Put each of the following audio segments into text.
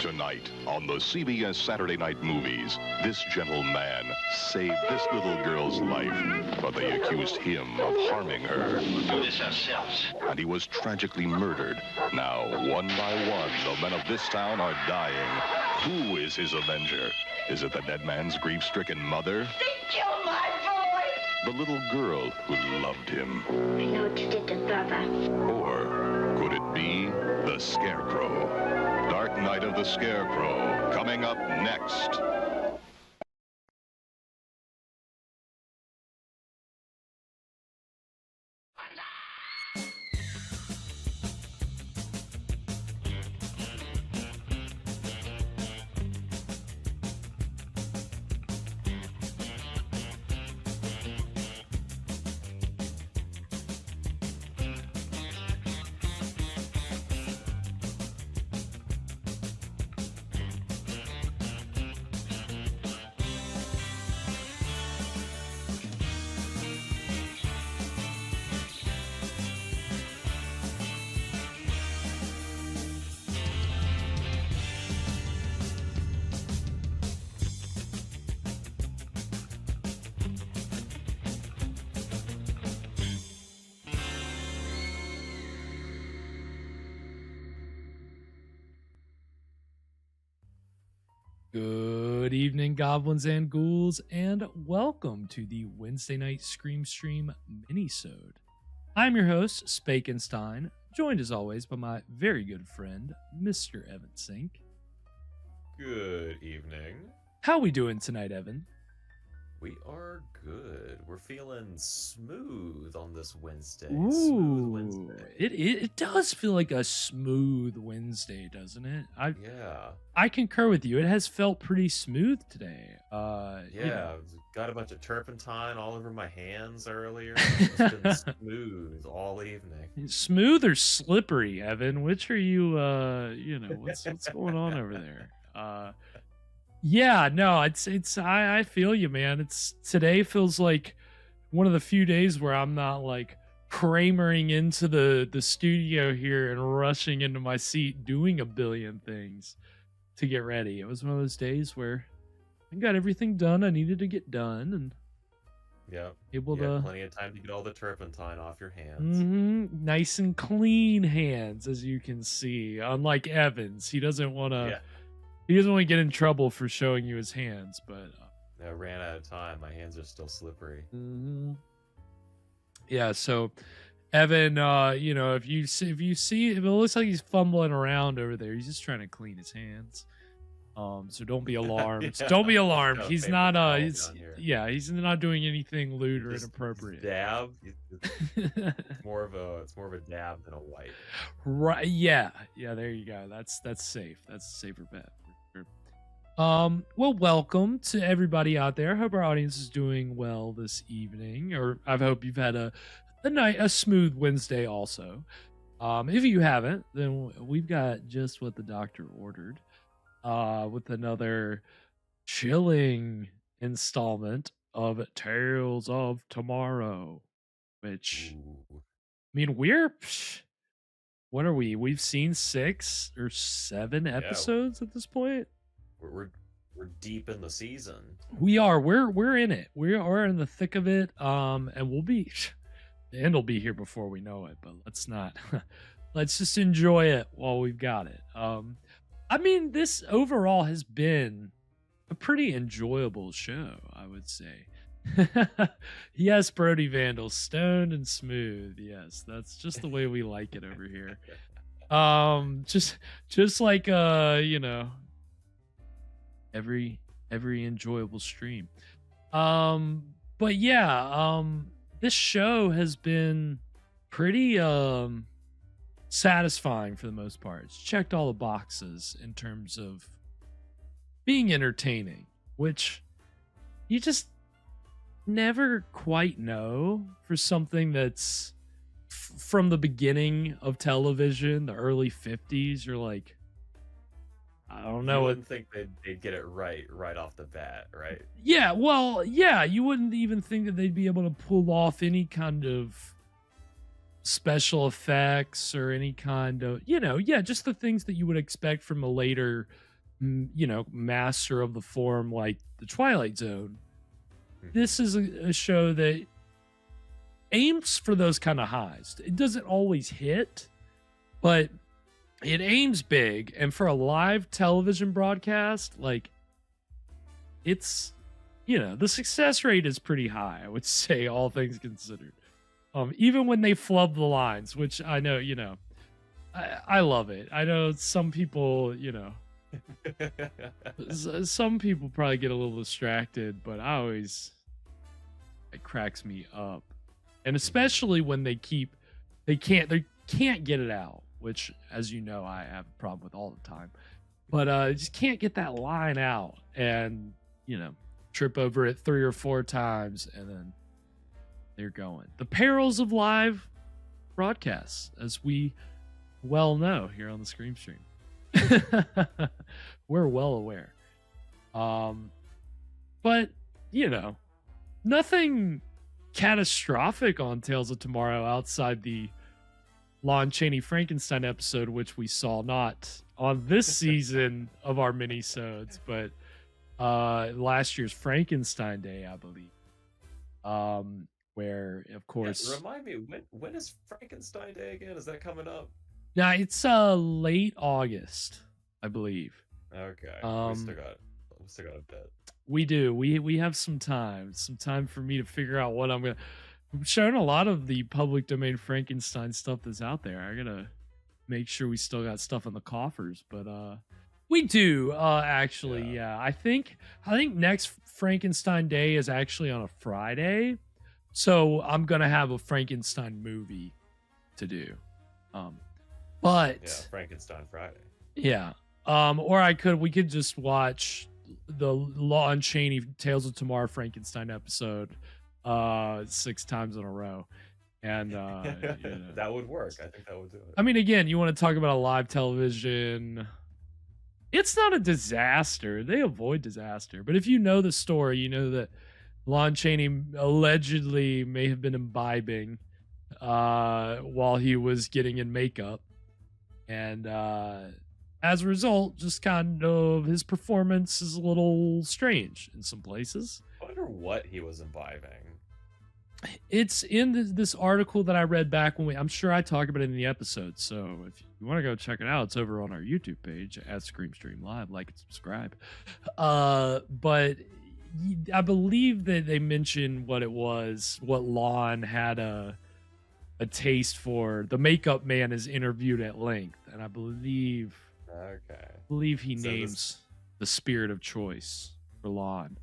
Tonight on the CBS Saturday Night Movies, this gentleman saved this little girl's life, but they accused him of harming her. We'll do this ourselves. And he was tragically murdered. Now, one by one, the men of this town are dying. Who is his avenger? Is it the dead man's grief-stricken mother? They killed my boy! The little girl who loved him? I know what you did to Baba. Or could it be the Scarecrow? Dark Night of the Scarecrow, coming up next. Good evening, goblins and ghouls, and welcome to the Wednesday Night Scream Stream minisode. I'm your host, Spakenstein, joined as always by my very good friend, Mr. Evan Sink. Good evening. How we doing tonight, Evan? We are good. We're feeling smooth on this Wednesday. Ooh, Smooth Wednesday. it does feel like a smooth Wednesday, doesn't it? Yeah. I concur with you. It has felt pretty smooth today. Yeah. Got a bunch of turpentine all over my hands earlier. It's been smooth all evening. Smooth or slippery, Evan? Which are you? What's going on over there? Yeah, no, I feel you, man. Today feels like one of the few days where I'm not like Kramering into the studio here and rushing into my seat doing a billion things to get ready. It was one of those days where I got everything done I needed to get done and you had plenty of time to get all the turpentine off your hands. Nice and clean hands, as you can see. Unlike Evans, he doesn't want to. Yeah. He doesn't want to get in trouble for showing you his hands, but I ran out of time. My hands are still slippery. Yeah. So, Evan, if you see, if it looks like he's fumbling around over there, he's just trying to clean his hands. So don't be alarmed. Yeah. Don't be alarmed. No, He's paper not. towel He's down here. yeah. He's not doing anything lewd or Just inappropriate. Dab. It's more of a dab than a wipe. Right. Yeah. There you go. That's safe. That's a safer bet. For sure. Well, welcome to everybody out there. Hope our audience is doing well this evening, or I hope you've had a smooth Wednesday. Also, if you haven't, then we've got just what the doctor ordered, with another chilling installment of Tales of Tomorrow, which. Ooh. I mean, what are we? We've seen 6 or 7 episodes at this point. We're deep in the season. We are. We're in it. We are in the thick of it. And we'll be. The end will be here before we know it. But let's not. Let's just enjoy it while we've got it. I mean, this overall has been a pretty enjoyable show, I would say. Yes, Brody Vandal, stoned and smooth. Yes, that's just the way we like it over here. Just like every enjoyable stream. But yeah, this show has been pretty satisfying for the most part. It's checked all the boxes in terms of being entertaining, which you just never quite know for something that's from the beginning of television, the early 50s. You're like, I don't know. You wouldn't think they'd get it right off the bat, right? Yeah, well, yeah, you wouldn't even think that they'd be able to pull off any kind of special effects or any kind of, just the things that you would expect from a later master of the form like the Twilight Zone. Mhm. This is a show that aims for those kind of highs. It doesn't always hit, but it aims big. And for a live television broadcast, like it's, the success rate is pretty high, I would say, all things considered. Even when they flub the lines, which I know, I love it. I know some people, some people probably get a little distracted, but it cracks me up. And especially when they can't get it out, which, as you know, I have a problem with all the time. But just can't get that line out, and trip over it 3 or 4 times, and then they're going. The perils of live broadcasts, as we well know here on the Scream Stream. We're well aware. But nothing catastrophic on Tales of Tomorrow outside the Lon Chaney Frankenstein episode, which we saw not on this season of our minisodes, but last year's Frankenstein Day, I believe. Where, of course, remind me, when is Frankenstein Day again? Is that coming up? yeah, it's late August, I believe. Okay, we still got a bit. We do. We have some time for me to figure out what I'm showing a lot of the public domain Frankenstein stuff that's out there. I gotta make sure we still got stuff in the coffers, but we do actually. Yeah. I think next Frankenstein Day is actually on a Friday, so I'm gonna have a Frankenstein movie to do. But yeah, Frankenstein Friday. Yeah. Or we could just watch the Lon Chaney Tales of Tomorrow Frankenstein episode 6 times in a row. And that would work. I think that would do it. I mean, again, you want to talk about a live television. It's not a disaster. They avoid disaster. But if you know the story, you know that Lon Chaney allegedly may have been imbibing while he was getting in makeup. And as a result, just kind of his performance is a little strange in some places. I wonder what he was imbibing. It's in this article that I read back when I'm sure I talk about it in the episode. So if you want to go check it out, it's over on our YouTube page at Scream Stream Live. Like and subscribe. But I believe that they mentioned what Lon had a taste for. The makeup man is interviewed at length, and I believe he names the spirit of choice for Lon.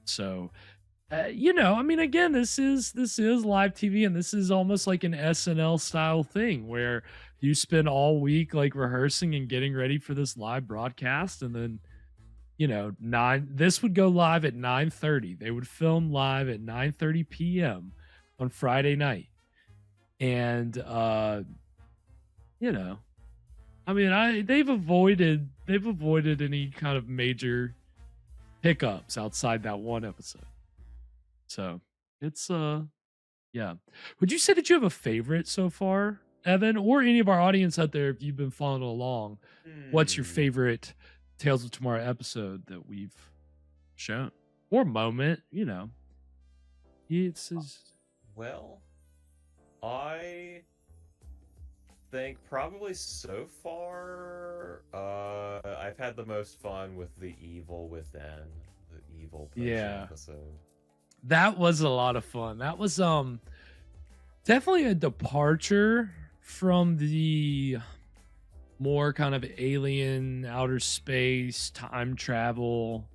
So I mean, again, this is live TV, and this is almost like an SNL style thing where you spend all week like rehearsing and getting ready for this live broadcast, and then this would go live at 9:30. They would film live at 9:30 p.m. on Friday night. And I mean, they've avoided any kind of major hiccups outside that one episode. So it's yeah. Would you say that you have a favorite so far, Evan, or any of our audience out there, if you've been following along? What's your favorite Tales of Tomorrow episode that we've shown, or moment? Well, I think probably so far, I've had the most fun with the Evil Within, the Evil Potion episode. That was a lot of fun. That was definitely a departure from the more kind of alien, outer space, time travel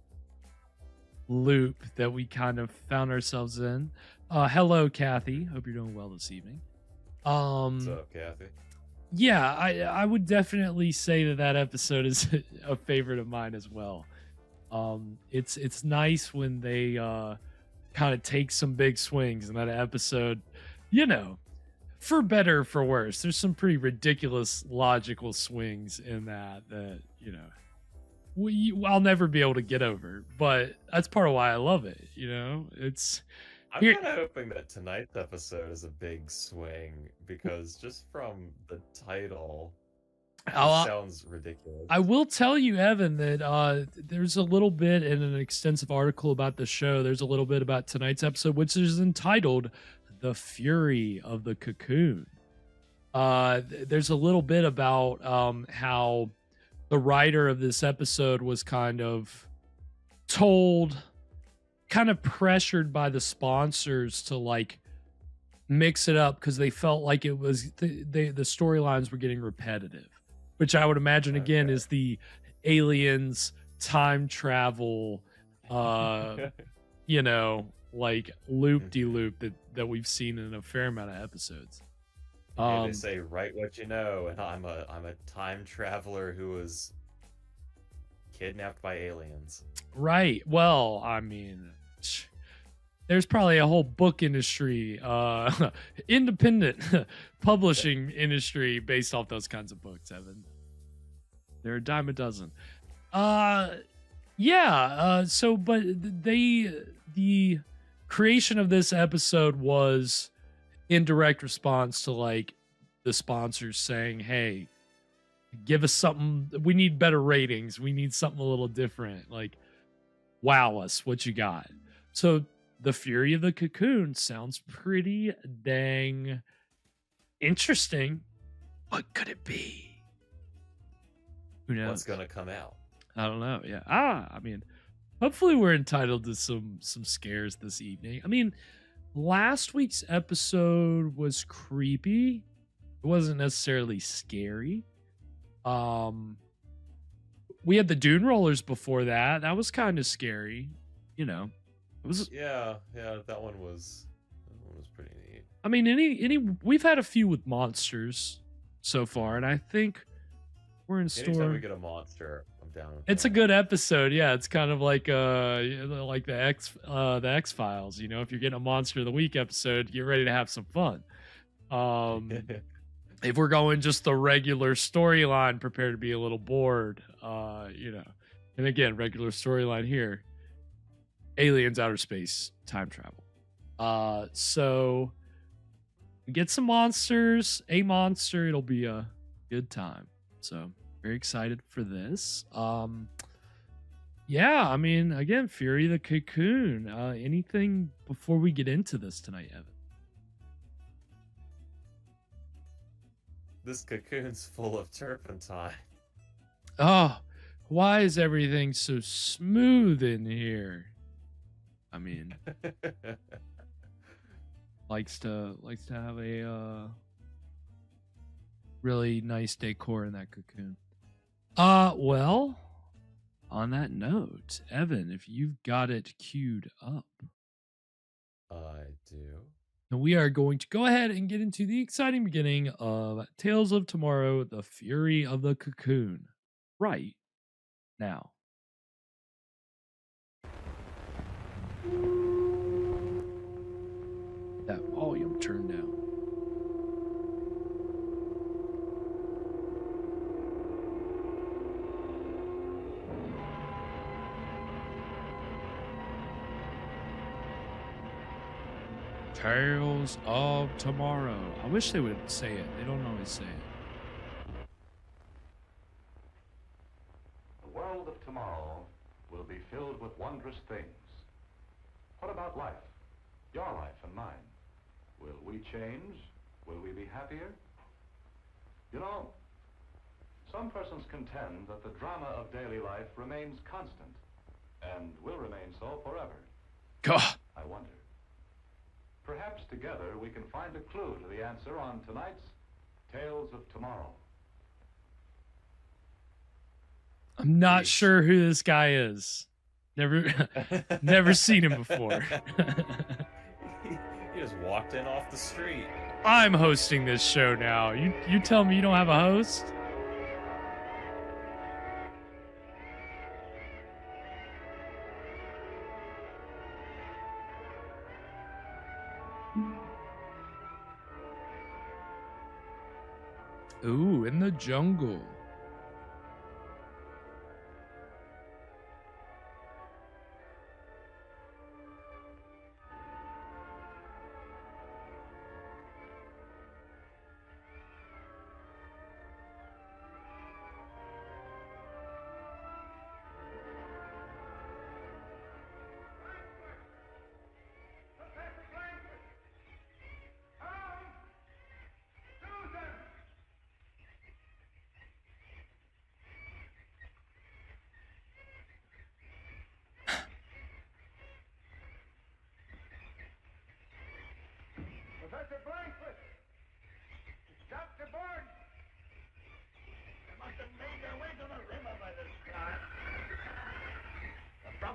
loop that we kind of found ourselves in. Hello, Kathy. Hope you're doing well this evening. What's up, Kathy? Yeah, I would definitely say that episode is a favorite of mine as well. It's nice when they kind of take some big swings in that episode, for better or for worse. There's some pretty ridiculous logical swings in that I'll never be able to get over, but that's part of why I love it. I'm kind of hoping that tonight's episode is a big swing, because just from the title, I'll- sounds ridiculous. I will tell you, Evan, that there's a little bit in an extensive article about the show. There's a little bit about tonight's episode, which is entitled "The Fury of the Cocoon." There's a little bit about how the writer of this episode was kind of told, kind of pressured by the sponsors to like mix it up because they felt like it was the storylines were getting repetitive, which I would imagine again is the aliens time travel you know, like loop de loop that we've seen in a fair amount of episodes. They say write what you know, and I'm a time traveler who was kidnapped by aliens. Right. Well, I mean, there's probably a whole book industry, independent publishing industry based off those kinds of books, Evan. They're a dime a dozen. Yeah. So, but the creation of this episode was in direct response to like the sponsors saying, "Hey, give us something. We need better ratings. We need something a little different. Like, wow us. What you got?" So, the Fury of the Cocoon sounds pretty dang interesting. What could it be? Who knows? What's gonna come out? I don't know. Yeah. I mean, hopefully we're entitled to some scares this evening. I mean, last week's episode was creepy. It wasn't necessarily scary. We had the Dune Rollers before that. That was kind of scary. You know, it was. Yeah, that one was pretty neat. I mean, we've had a few with monsters so far, and I think we're in store. Anytime we get a monster, I'm down with It's a that. good episode. Yeah, it's kind of like the X Files. You know, if you're getting a Monster of the Week episode, get ready to have some fun. If we're going just the regular storyline, prepare to be a little bored. You know, and again, regular storyline here: aliens, outer space, time travel. So we get some monsters, a monster. It'll be a good time. So very excited for this. Yeah, I mean, again, Fury the Cocoon. Anything before we get into this tonight, Evan? This cocoon's full of turpentine. Oh, why is everything so smooth in here? I mean, likes to have a really nice decor in that cocoon. Well, on that note, Evan, if you've got it queued up, I do. then we are going to go ahead and get into the exciting beginning of Tales of Tomorrow: The Fury of the Cocoon right now. That volume turned down. Tales of Tomorrow. I wish they would say it. They don't always say it. The world of tomorrow will be filled with wondrous things. What about life? Your life and mine. Will we change? Will we be happier? You know, some persons contend that the drama of daily life remains constant and will remain so forever. God. I wonder. Perhaps together we can find a clue to the answer on tonight's Tales of Tomorrow. I'm not sure who this guy is. Never seen him before. He just walked in off the street. I'm hosting this show now. You tell me you don't have a host? Ooh, in the jungle.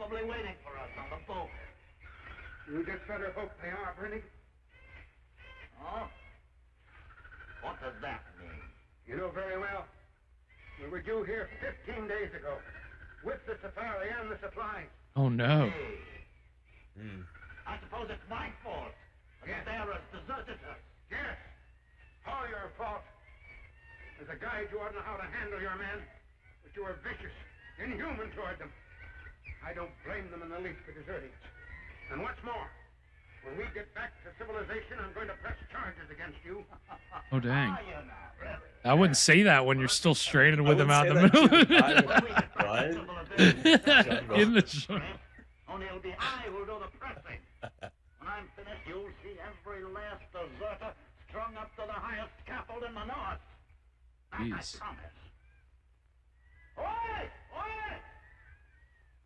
probably waiting for us on the boat. You just better hope they are, Bernie. Huh? What does that mean? You know very well. We were due here 15 days ago, with the safari and the supplies. Oh no. Hey, I suppose it's my fault. The bearers deserted us. Yes, all your fault. As a guide, you ought to know how to handle your men, but you were vicious, inhuman toward them. I don't blame them in the least for deserting us. And what's more, when we get back to civilization, I'm going to press charges against you. Oh dang. Are you now, really? I wouldn't say that when you're still stranded with them out in the wouldn't middle. say that When we get back to civilization, In the jungle. only it'll be I who'll do the pressing. When I'm finished, you'll see every last deserter strung up to the highest scaffold in the north. That I Jeez. promise. Oi! Oi!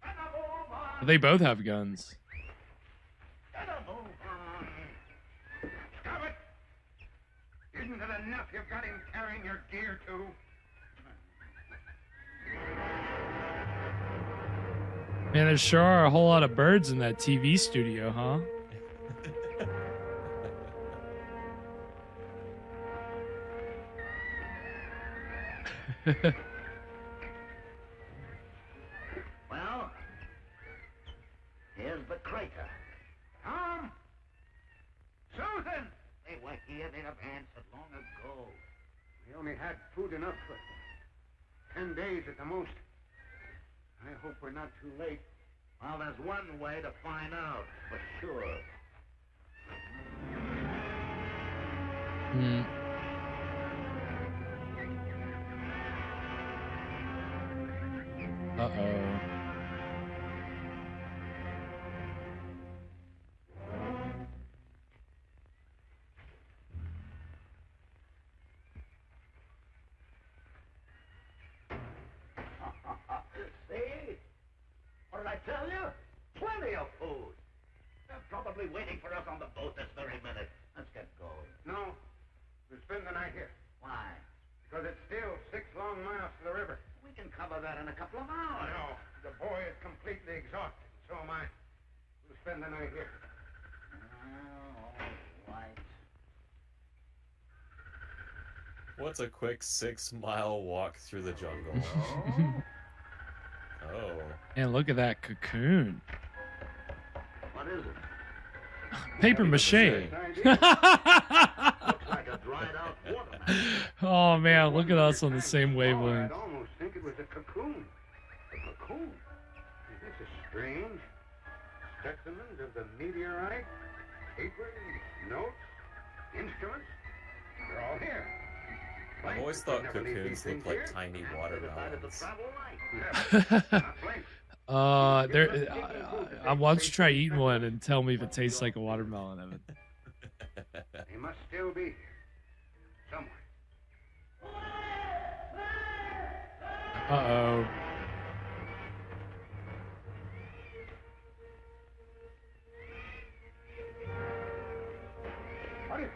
Get a move on! They both have guns. Get a move on! Stop it! Isn't it enough you've got him carrying your gear, too? Man, there sure are a whole lot of birds in that TV studio, huh? Well, here's the crater. Tom! Susan! They were here, they'd have answered long ago. We only had food enough for 10 days at the most. I hope we're not too late. Well, there's one way to find out, for sure. Hmm. Uh-oh. See? What did I tell you? Plenty of food. They're probably waiting for us on the boat this very minute. Let's get going. No, we'll spend the night here. Why? Because it's still 6 long miles to the river. We can cover that in a couple of hours. No, the boy is completely exhausted. So am I. We'll spend the night here. All right. What's a quick 6-mile walk through the jungle? Oh. And look at that cocoon. What is it? Paper mache. Looks like a dried out watermelon. Oh man, look at us on the same wavelength. I'd almost think it was a cocoon. A cocoon. This is strange. Specimens of the meteorite, papers, notes, instruments. They're all here. I've always thought cocoons look like tiny watermelons. There. I want you to try eating one and tell me if it tastes like a watermelon, Evan. They must still be here. Somewhere. Uh-oh. What is it?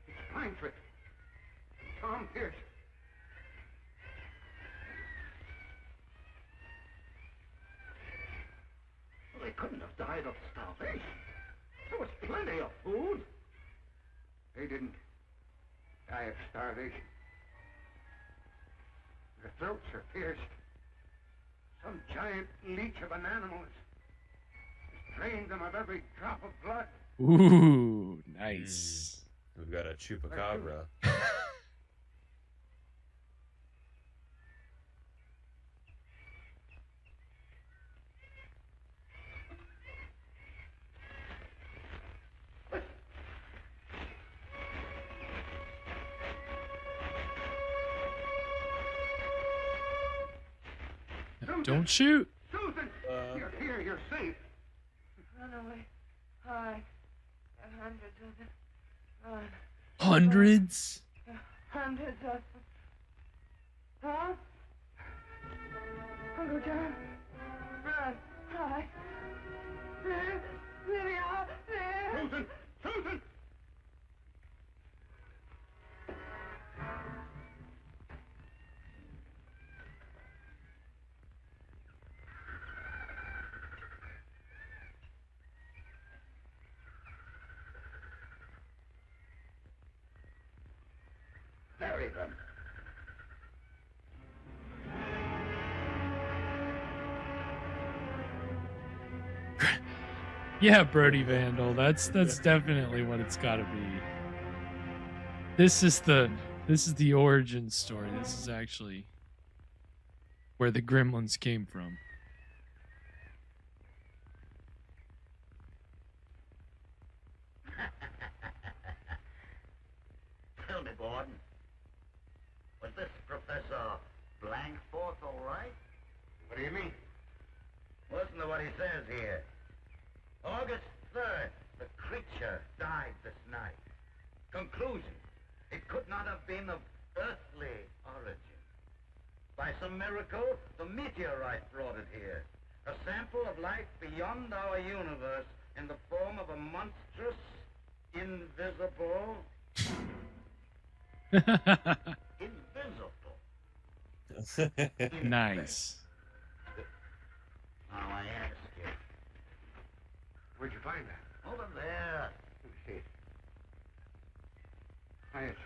It's Pine Trip. Tom Pierce. They couldn't have died of starvation. There was plenty of food. They didn't die of starvation. Their throats are pierced. Some giant leech of an animal has drained them of every drop of blood. Ooh, nice. We've got a chupacabra. Don't shoot. Susan! You're here. You're safe. Run away. Hide. There are hundreds of them. Run. Hundreds? Hundreds of them. Huh? Uncle John. Run. Hide. There. There they are. There. Susan! Susan! bury them. Yeah, Brody Vandal. That's definitely what it's got to be. This is the origin story. This is actually where the gremlins came from. Tell me, Gordon, was this Professor Blankforth all right? What do you mean? Listen to what he says here. August 3rd, the creature died this night. Conclusion, it could not have been of earthly origin. By some miracle, the meteorite brought it here. A sample of life beyond our universe in the form of a monstrous, invisible... invisible. Nice. Now I ask you, Where'd you find that? over there. Let me see it. Why, it's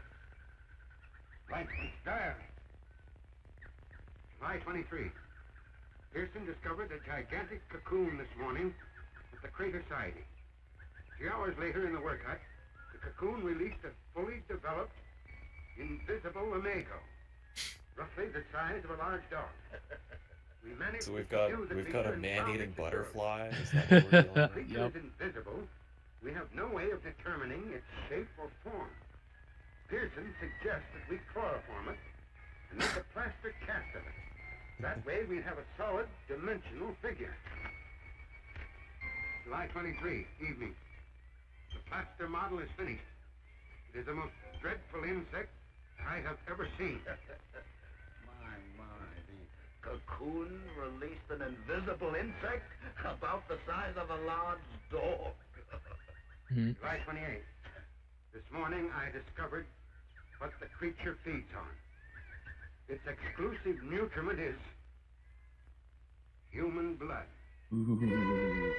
Langford's diary. July 23. Pearson discovered a gigantic cocoon this morning at the crater siding. 3 hours later in the work hut, the cocoon released a fully developed, invisible imago, roughly the size of a large dog. We managed So to we've got subdue the a creature and man-eating found its butterfly. Is that what we're dealing The with? creature Yep. is invisible. We have no way of determining its shape or form. Pearson suggests that we chloroform it and make a plaster cast of it. That way we'd have a solid, dimensional figure. July 23, evening. The plaster model is finished. It is the most dreadful insect I have ever seen. My, the cocoon released an invisible insect about the size of a large dog. Mhm. July 28. This morning I discovered what the creature feeds on. Its exclusive nutriment is human blood. Ooh.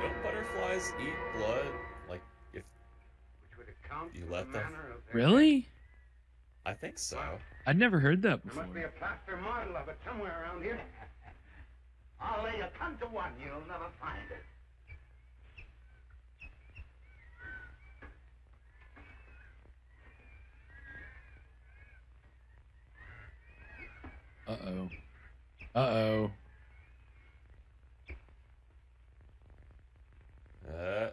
Don't butterflies eat blood? Like, if Which would account You for let the them- manner of their Really? I think so. I'd never heard that There must be before. a plaster model of it somewhere around here. I'll lay a 10 to 1 you'll never find it. Uh-oh. Uh-oh. Uh.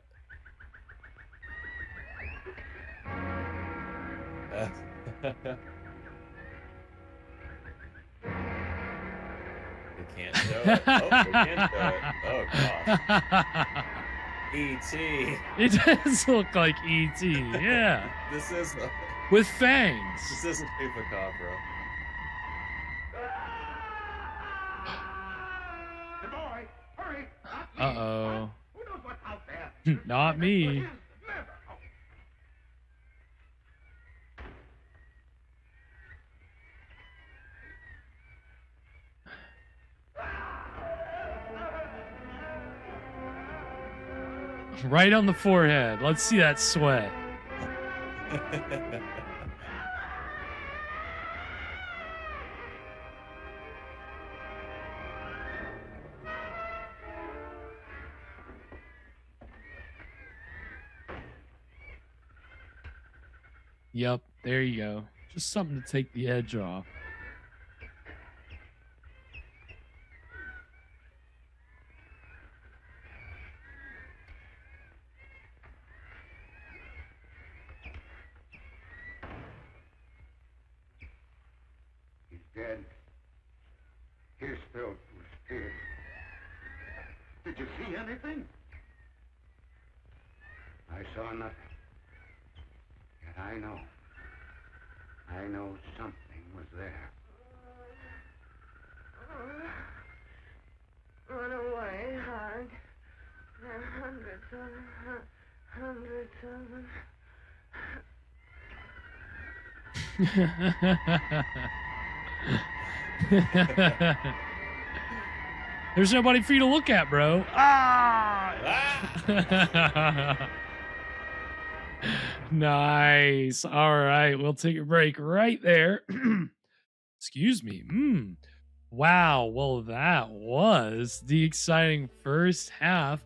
We can't show it. Oh, we can show it. Oh, gosh. E.T. It does look like E.T., yeah. This is With fangs. this isn't Chupacabra. The boy, hurry! Not me. Uh-oh. Who knows what's out there? Not me. What is never. Oh. Right on the forehead. Let's see that sweat. Yep, there you go. Just something to take the edge off. He's dead. Hirschfeld was dead. Did you see anything? I saw nothing. Yet I know. I know something was there. Run away, Hug. There are hundreds of them. Hundreds of them. There's nobody for you to look at, bro. Ah! Ah! Nice. All right, we'll take a break right there. Excuse me. Wow. Well, that was the exciting first half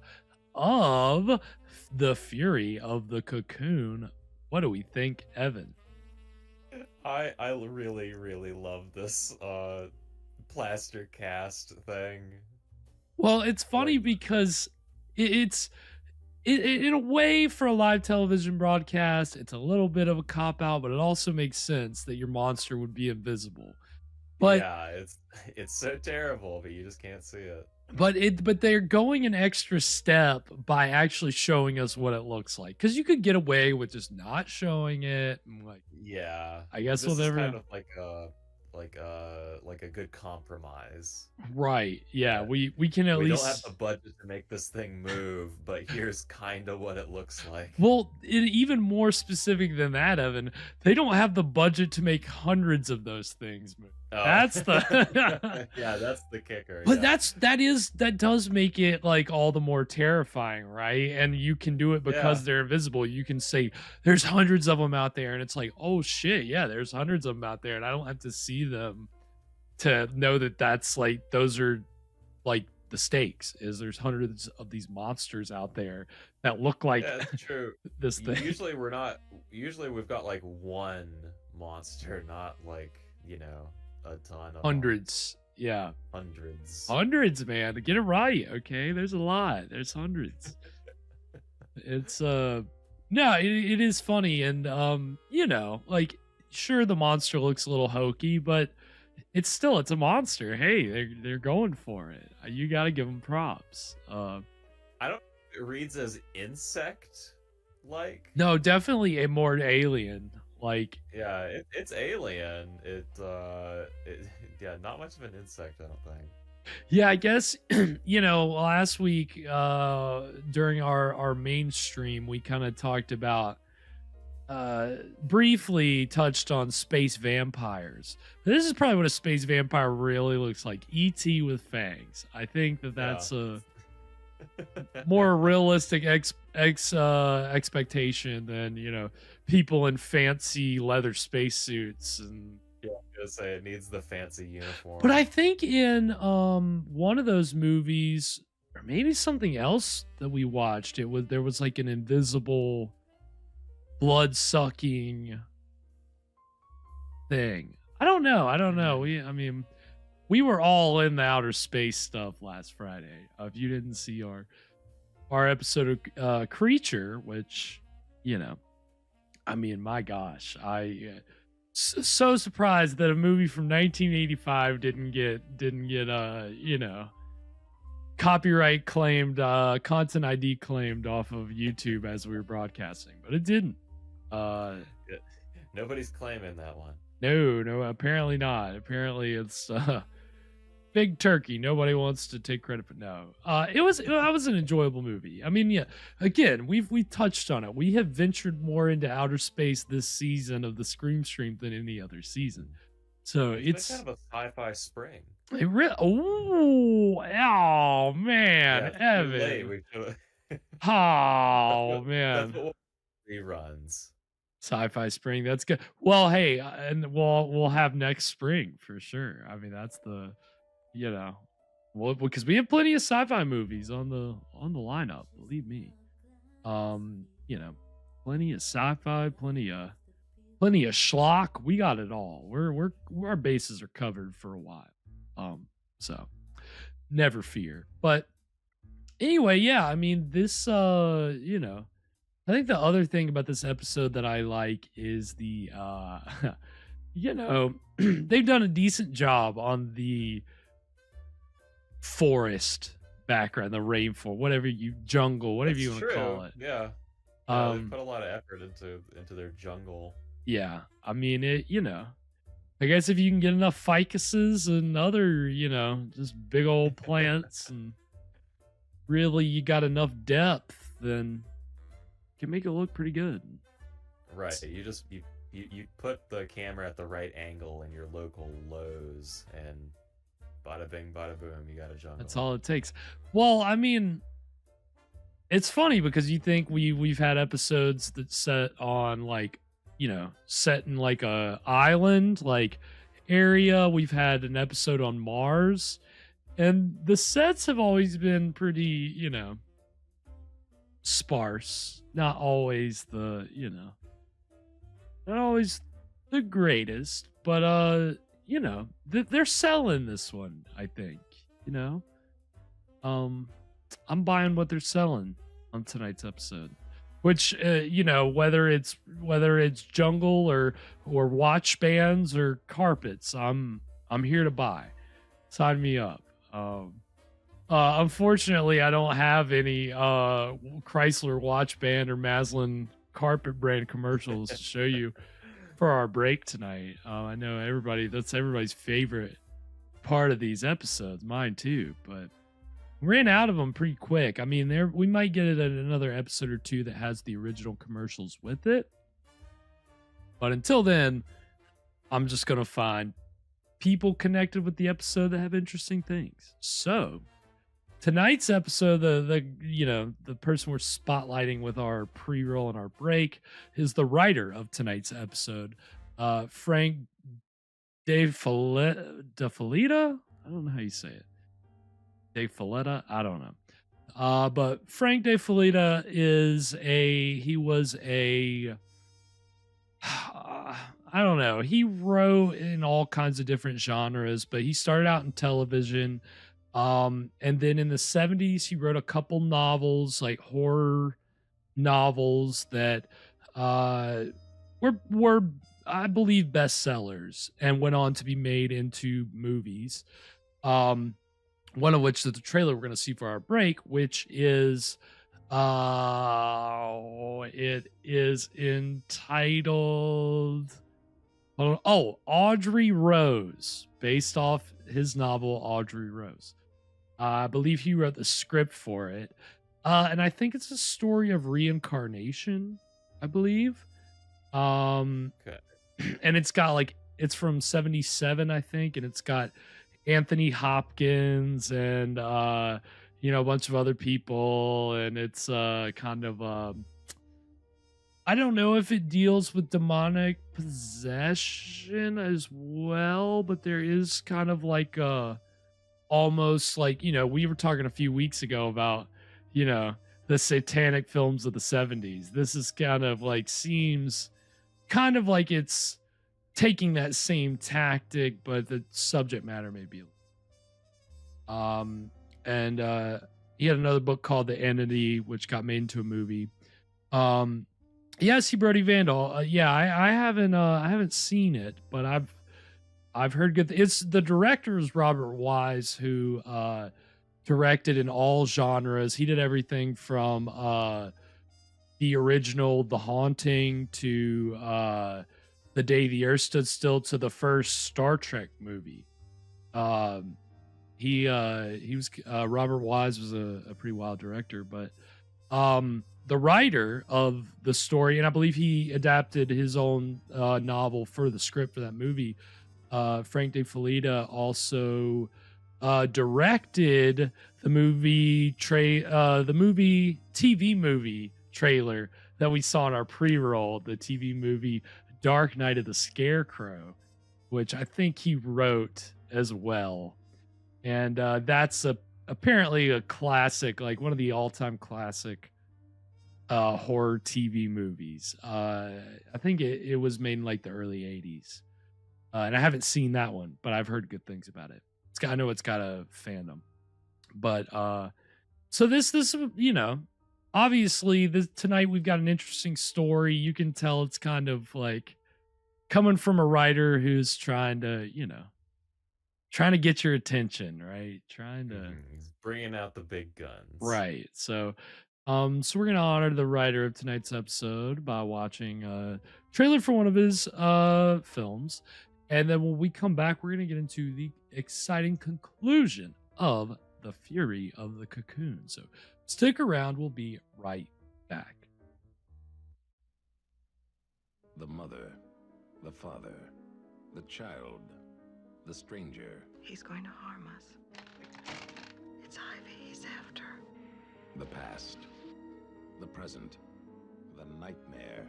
of The Fury of the Cocoon. What do we think, Evan? I really, really love this plaster cast thing. Well, it's funny because it's in a way, for a live television broadcast, it's a little bit of a cop out, but it also makes sense that your monster would be invisible. But yeah, it's so terrible, but you just can't see it. but they're going an extra step by actually showing us what it looks like, because you could get away with just not showing it. And like, Yeah, I guess this we'll is never kind know. of like a good compromise. Right. Yeah, Yeah. we can at We least don't have the budget to make this thing move, but here's kind of what it looks like. Well, even more specific than that, Evan, they don't have the budget to make hundreds of those things move. Oh. That's the Yeah, that's the kicker. But yeah. that does make it like all the more terrifying, right? And you can do it because Yeah. they're invisible. You can say there's hundreds of them out there, and it's like, oh shit, yeah, there's hundreds of them out there, and I don't have to see them to know that that's like those are like the stakes. Is there's hundreds of these monsters out there that look like Yeah, that's true. this thing. Usually we've got like one monster, not like, a ton of them. Hundreds, yeah, Hundreds. man. Get it right, okay? There's a lot. There's hundreds. It's no, it is funny, and like, sure, the monster looks a little hokey, but it's a monster. Hey, they're going for it. You got to give them props. I don't it reads as insect like. No, definitely a more alien. Like, Yeah, it's alien. Yeah, not much of an insect, I don't think. yeah, I guess last week during our main stream, we kind of talked about briefly touched on space vampires. This is probably what a space vampire really looks like. ET with fangs. I think that's a more realistic expectation than people in fancy leather spacesuits. And Yeah, I'm gonna say it needs the fancy uniform. but I think in one of those movies, or maybe something else that we watched, there was like an invisible blood sucking thing. I don't know. We were all in the outer space stuff last Friday. If you didn't see our episode of Creature, which my gosh, so surprised that a movie from 1985 didn't get copyright claimed, content ID claimed off of YouTube as we were broadcasting, but it didn't. Nobody's claiming that one. No, apparently not. Apparently it's big turkey. Nobody wants to take credit, but no. That was an enjoyable movie. I mean, yeah. Again, we touched on it. We have ventured more into outer space this season of the Scream Stream than any other season. So It's kind of a sci-fi spring. it really. Oh man, Yeah, it's too late. Evan. We should've- Oh That's man, what reruns. Sci-Fi Spring. That's good. Well, hey, and we'll have next spring for sure. I mean, that's the well, because we have plenty of sci-fi movies on the lineup. Believe me. Plenty of sci-fi, plenty of schlock. We got it all. Our bases are covered for a while. So never fear. But anyway, yeah, I mean, this I think the other thing about this episode that I like is the they've done a decent job on the forest background, the rainforest, jungle, whatever you want to call it. Yeah. They put a lot of effort into their jungle. Yeah, I mean it. I guess if you can get enough ficuses and other, just big old plants, and really you got enough depth, then you can make it look pretty good. Right. You put the camera at the right angle in your local Lowe's, and bada bing, bada boom, you got a jungle. That's all it takes. Well, I mean, it's funny because you think we've had episodes that set on like, set in like a island like area. We've had an episode on Mars, and the sets have always been pretty, sparse. Not always not always the greatest, but they're selling this one, I think. I'm buying what they're selling on tonight's episode, which whether it's jungle or watch bands or carpets, I'm here to buy. Sign me up. Unfortunately, I don't have any Chrysler watch band or Maslin carpet brand commercials to show you for our break tonight. I know that's everybody's favorite part of these episodes, mine too, but ran out of them pretty quick. I mean, we might get it at another episode or two that has the original commercials with it. But until then, I'm just going to find people connected with the episode that have interesting things. So, tonight's episode, the person we're spotlighting with our pre-roll and our break is the writer of tonight's episode, Frank De Felitta. I don't know how you say it. De Felitta, I don't know. But Frank De Felitta was I don't know. He wrote in all kinds of different genres, but he started out in television. And then in the 70s, he wrote a couple novels, like horror novels that were I believe bestsellers and went on to be made into movies. One of which is the trailer we're going to see for our break, which is it is entitled Audrey Rose, based off his novel Audrey Rose. I believe he wrote the script for it. And I think it's a story of reincarnation, I believe. Okay. And it's got it's from 77, I think, and it's got Anthony Hopkins and a bunch of other people, and it's kind of I don't know if it deals with demonic possession as well, but there is kind of like almost like, we were talking a few weeks ago about the satanic films of the 70s. This is kind of like seems kind of like it's taking that same tactic, but the subject matter may be. And he had another book called The Entity, which got made into a movie. Yes, he Brody Vandal. I haven't seen it, but I've heard good. It's the director is Robert Wise, who directed in all genres. He did everything from the original The Haunting to The Day the Earth Stood Still to the first Star Trek movie. He was Robert Wise was a pretty wild director, but the writer of the story, and I believe he adapted his own novel for the script for that movie. Frank De Felitta also directed the TV movie trailer that we saw in our pre-roll, the TV movie Dark Night of the Scarecrow, which I think he wrote as well. And that's apparently a classic, like one of the all-time classic horror TV movies. I think it was made in like the early 80s. And I haven't seen that one, but I've heard good things about it. I know it's got a fandom. But so this obviously tonight we've got an interesting story. You can tell it's kind of like coming from a writer who's trying to get your attention, right? He's bringing out the big guns. Right. So we're going to honor the writer of tonight's episode by watching a trailer for one of his films. And then when we come back, we're going to get into the exciting conclusion of The Fury of the Cocoon. So stick around. We'll be right back. The mother, the father, the child, the stranger. He's going to harm us. It's Ivy he's after. The past, the present, the nightmare,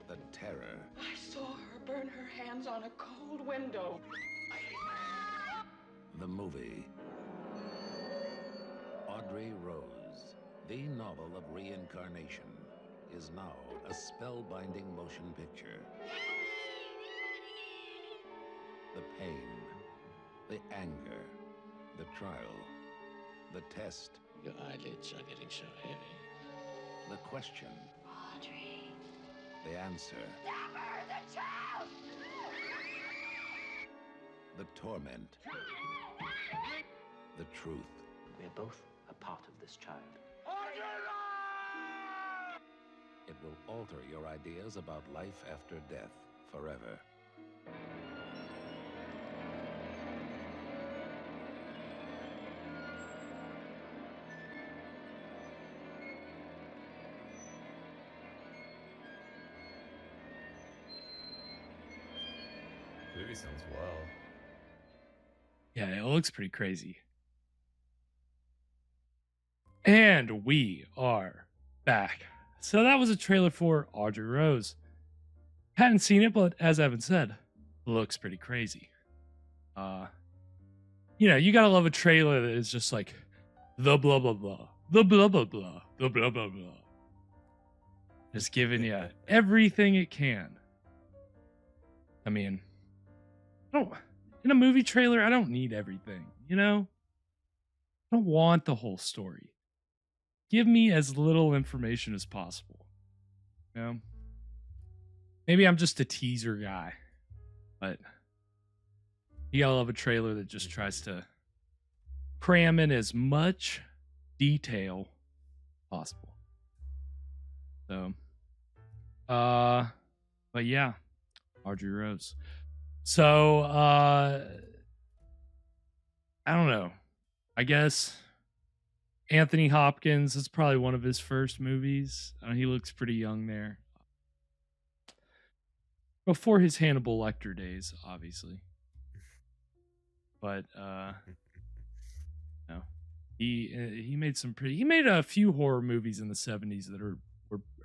the terror, I saw her burn her hands on a cold window. the movie. Audrey Rose, the novel of reincarnation, is now a spellbinding motion picture. The pain, the anger, the trial, the test, Your eyelids are getting so heavy. the question, Audrey. the answer, Never the child! the torment, the truth. We're both a part of this child. It will alter your ideas about life after death forever. Movie sounds wild. Yeah, it looks pretty crazy. And we are back. So that was a trailer for Audrey Rose. Hadn't seen it, but as Evan said, looks pretty crazy. You gotta love a trailer that is just like the blah blah blah, the blah blah blah, the blah blah blah. Just giving you everything it can. I mean, in a movie trailer, I don't need everything, I don't want the whole story. Give me as little information as possible. Maybe I'm just a teaser guy, but you gotta love a trailer that just tries to cram in as much detail possible. So, but yeah, Audrey Rose. So, I don't know. I guess Anthony Hopkins is probably one of his first movies. He looks pretty young there. Before his Hannibal Lecter days, obviously. But no. He made a few horror movies in the 70s that are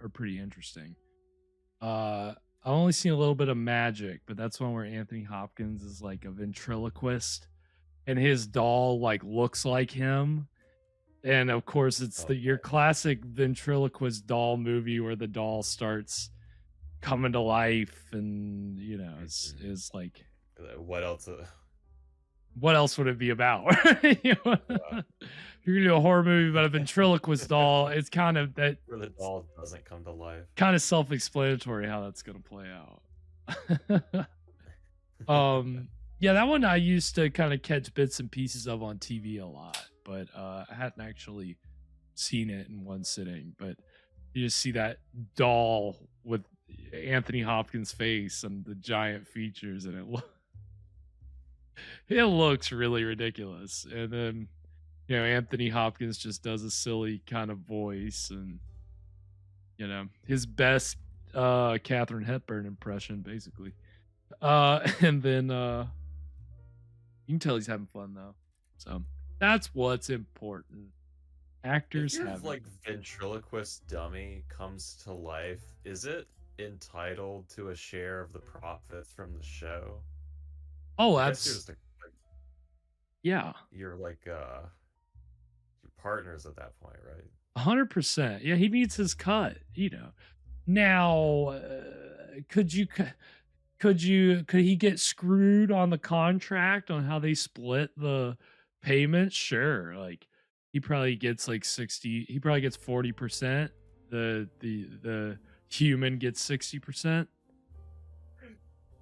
pretty interesting. I've only seen a little bit of Magic, but that's one where Anthony Hopkins is like a ventriloquist and his doll like looks like him. And of course it's your classic ventriloquist doll movie where the doll starts coming to life and is like What else? What else would it be about? If you're gonna do a horror movie about a ventriloquist doll, it's kind of that Where the doll doesn't come to life. kind of self-explanatory how that's gonna play out. Yeah, that one I used to kind of catch bits and pieces of on TV a lot, but I hadn't actually seen it in one sitting. But you just see that doll with Anthony Hopkins' face and the giant features, and it looks really ridiculous. And then Anthony Hopkins just does a silly kind of voice, and his best Katharine Hepburn impression basically. And then you can tell he's having fun though, so that's what's important. Actors If your have ventriloquist dummy comes to life, is it entitled to a share of the profits from the show? Oh, I guess that's you're yeah, your partners at that point, right? 100%. Yeah, he needs his cut. Now, could he get screwed on the contract on how they split the payments? Sure, like he probably gets like 60. He probably gets 40%. The human gets 60%.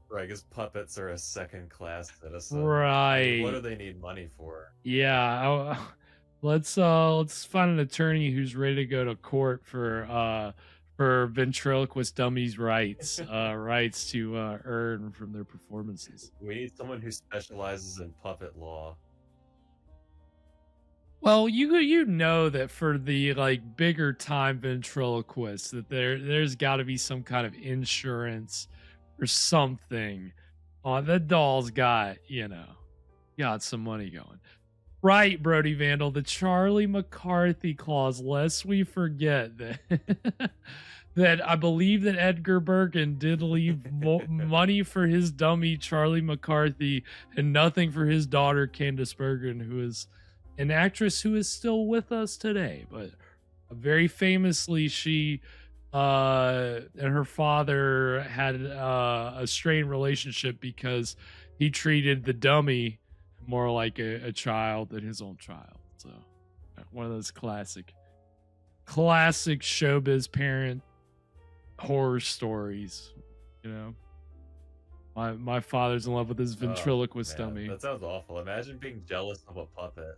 Right, because puppets are a second-class citizen. Right. What do they need money for? Yeah. Let's find an attorney who's ready to go to court for ventriloquist dummies' rights to earn from their performances. We need someone who specializes in puppet law. Well, you know that for the like bigger time ventriloquists that there's got to be some kind of insurance or something. The doll's got some money going. Right, Brody Vandal, the Charlie McCarthy clause, lest we forget that that I believe that Edgar Bergen did leave money for his dummy Charlie McCarthy and nothing for his daughter Candace Bergen, who is an actress who is still with us today. But very famously, she and her father had a strained relationship because he treated the dummy more like a child than his own child. So one of those classic showbiz parent horror stories, you know. My father's in love with his ventriloquist dummy. That sounds awful. Imagine being jealous of a puppet.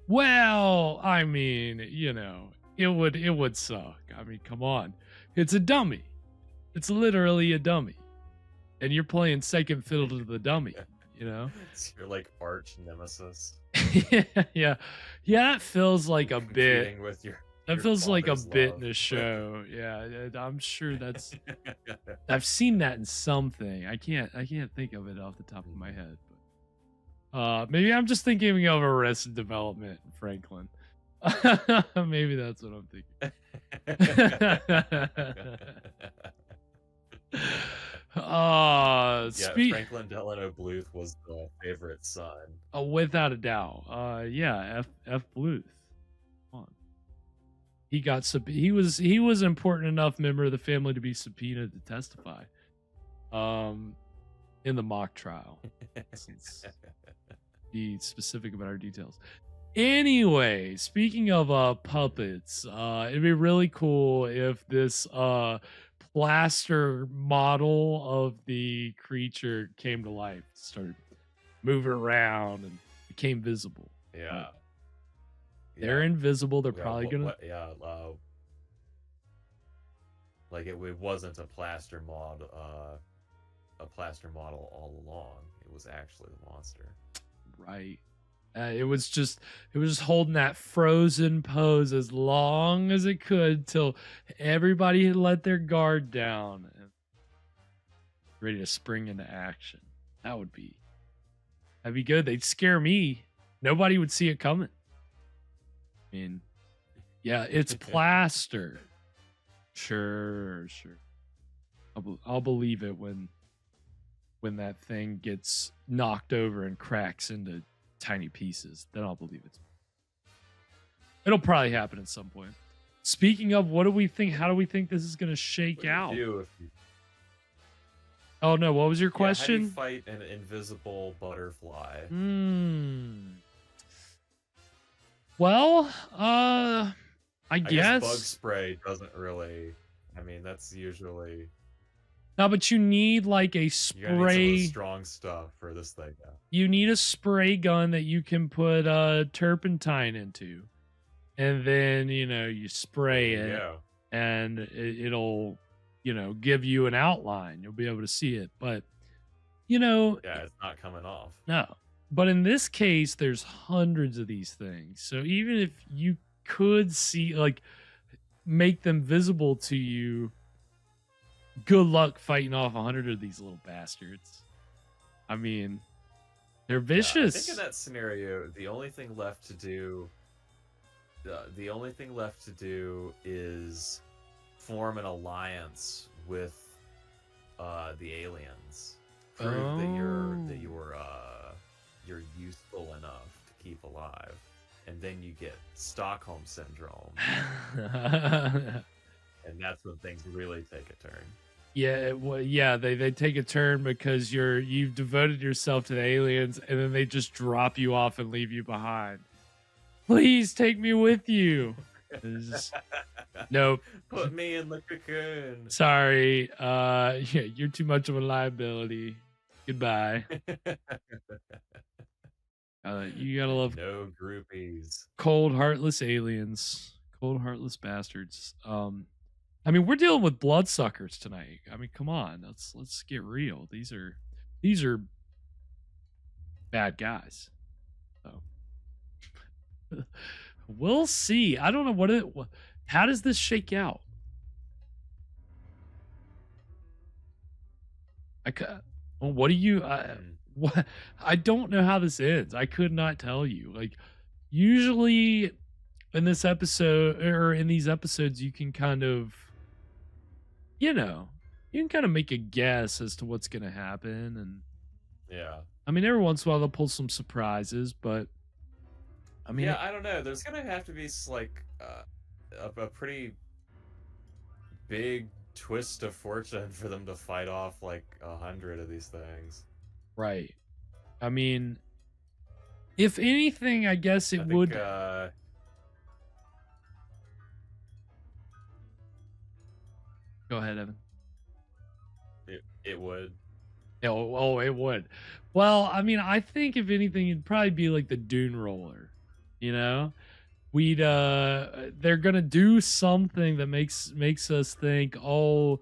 Well, I mean, you know, it would suck. I mean, come on. It's a dummy. It's literally a dummy. And you're playing second fiddle to the dummy. You know, it's your like arch nemesis. yeah, that feels like a bit. With that feels like a bit in a show. Yeah, I'm sure that's. I've seen that in something. I can't think of it off the top of my head. But maybe I'm just thinking of Arrested Development in Franklin. Maybe that's what I'm thinking. Franklin Delano Bluth was the favorite son. Without a doubt. F. Bluth. Come on. He was an important enough member of the family to be subpoenaed to testify. In the mock trial. Let's be specific about our details. Anyway, speaking of puppets, it'd be really cool if this plaster model of the creature came to life, started moving around and became visible. Yeah. They're invisible. They're probably gonna. Like it wasn't a plaster model all along. It was actually the monster. Right. It was just holding that frozen pose as long as it could till everybody had let their guard down and ready to spring into action. That'd be good. They'd scare me. Nobody would see it coming. I mean, yeah, it's plaster. Sure. I'll believe it when that thing gets knocked over and cracks into tiny pieces. Then I'll believe it. It'll probably happen at some point. Speaking of, what do we think? How do we think this is going to shake out? Oh no, what was your question? How do you fight an invisible butterfly? Well, I guess bug spray doesn't really. I mean, that's usually. No, but you need like a spray. You gotta need some of the strong stuff for this thing. Yeah. You need a spray gun that you can put turpentine into, and then you spray it, and it'll give you an outline. You'll be able to see it, but it's not coming off. No, but in this case, there's hundreds of these things. So even if you could see, like, make them visible to you, good luck fighting off 100 of these little bastards. I mean, they're vicious. I think in that scenario, the only thing left to do is form an alliance with the aliens. Prove that you're useful enough to keep alive, and then you get Stockholm syndrome. And that's when things really take a turn. They take a turn because you've devoted yourself to the aliens, and then they just drop you off and leave you behind. Please take me with you. Nope. Put me in the cocoon. Sorry. You're too much of a liability. Goodbye. You gotta love no groupies. Cold, heartless aliens. Cold, heartless bastards. I mean, we're dealing with bloodsuckers tonight. I mean, come on, let's get real. These are bad guys. So we'll see. I don't know how does this shake out? What do you? what? I don't know how this ends. I could not tell you. Like, usually in this episode or in these episodes, you can kind of, you know, you can kind of make a guess as to what's going to happen. And Yeah. I mean, every once in a while they'll pull some surprises, but I mean, Yeah, I don't know. There's gonna have to be like a pretty big twist of fortune for them to fight off like 100 of these things. right. I mean, if anything, I guess it I would. think, Go ahead, Evan. it would. Oh, it would. Well, I mean, I think if anything, it'd probably be like the Dune roller. You know, we'd they're gonna do something that makes us think, oh,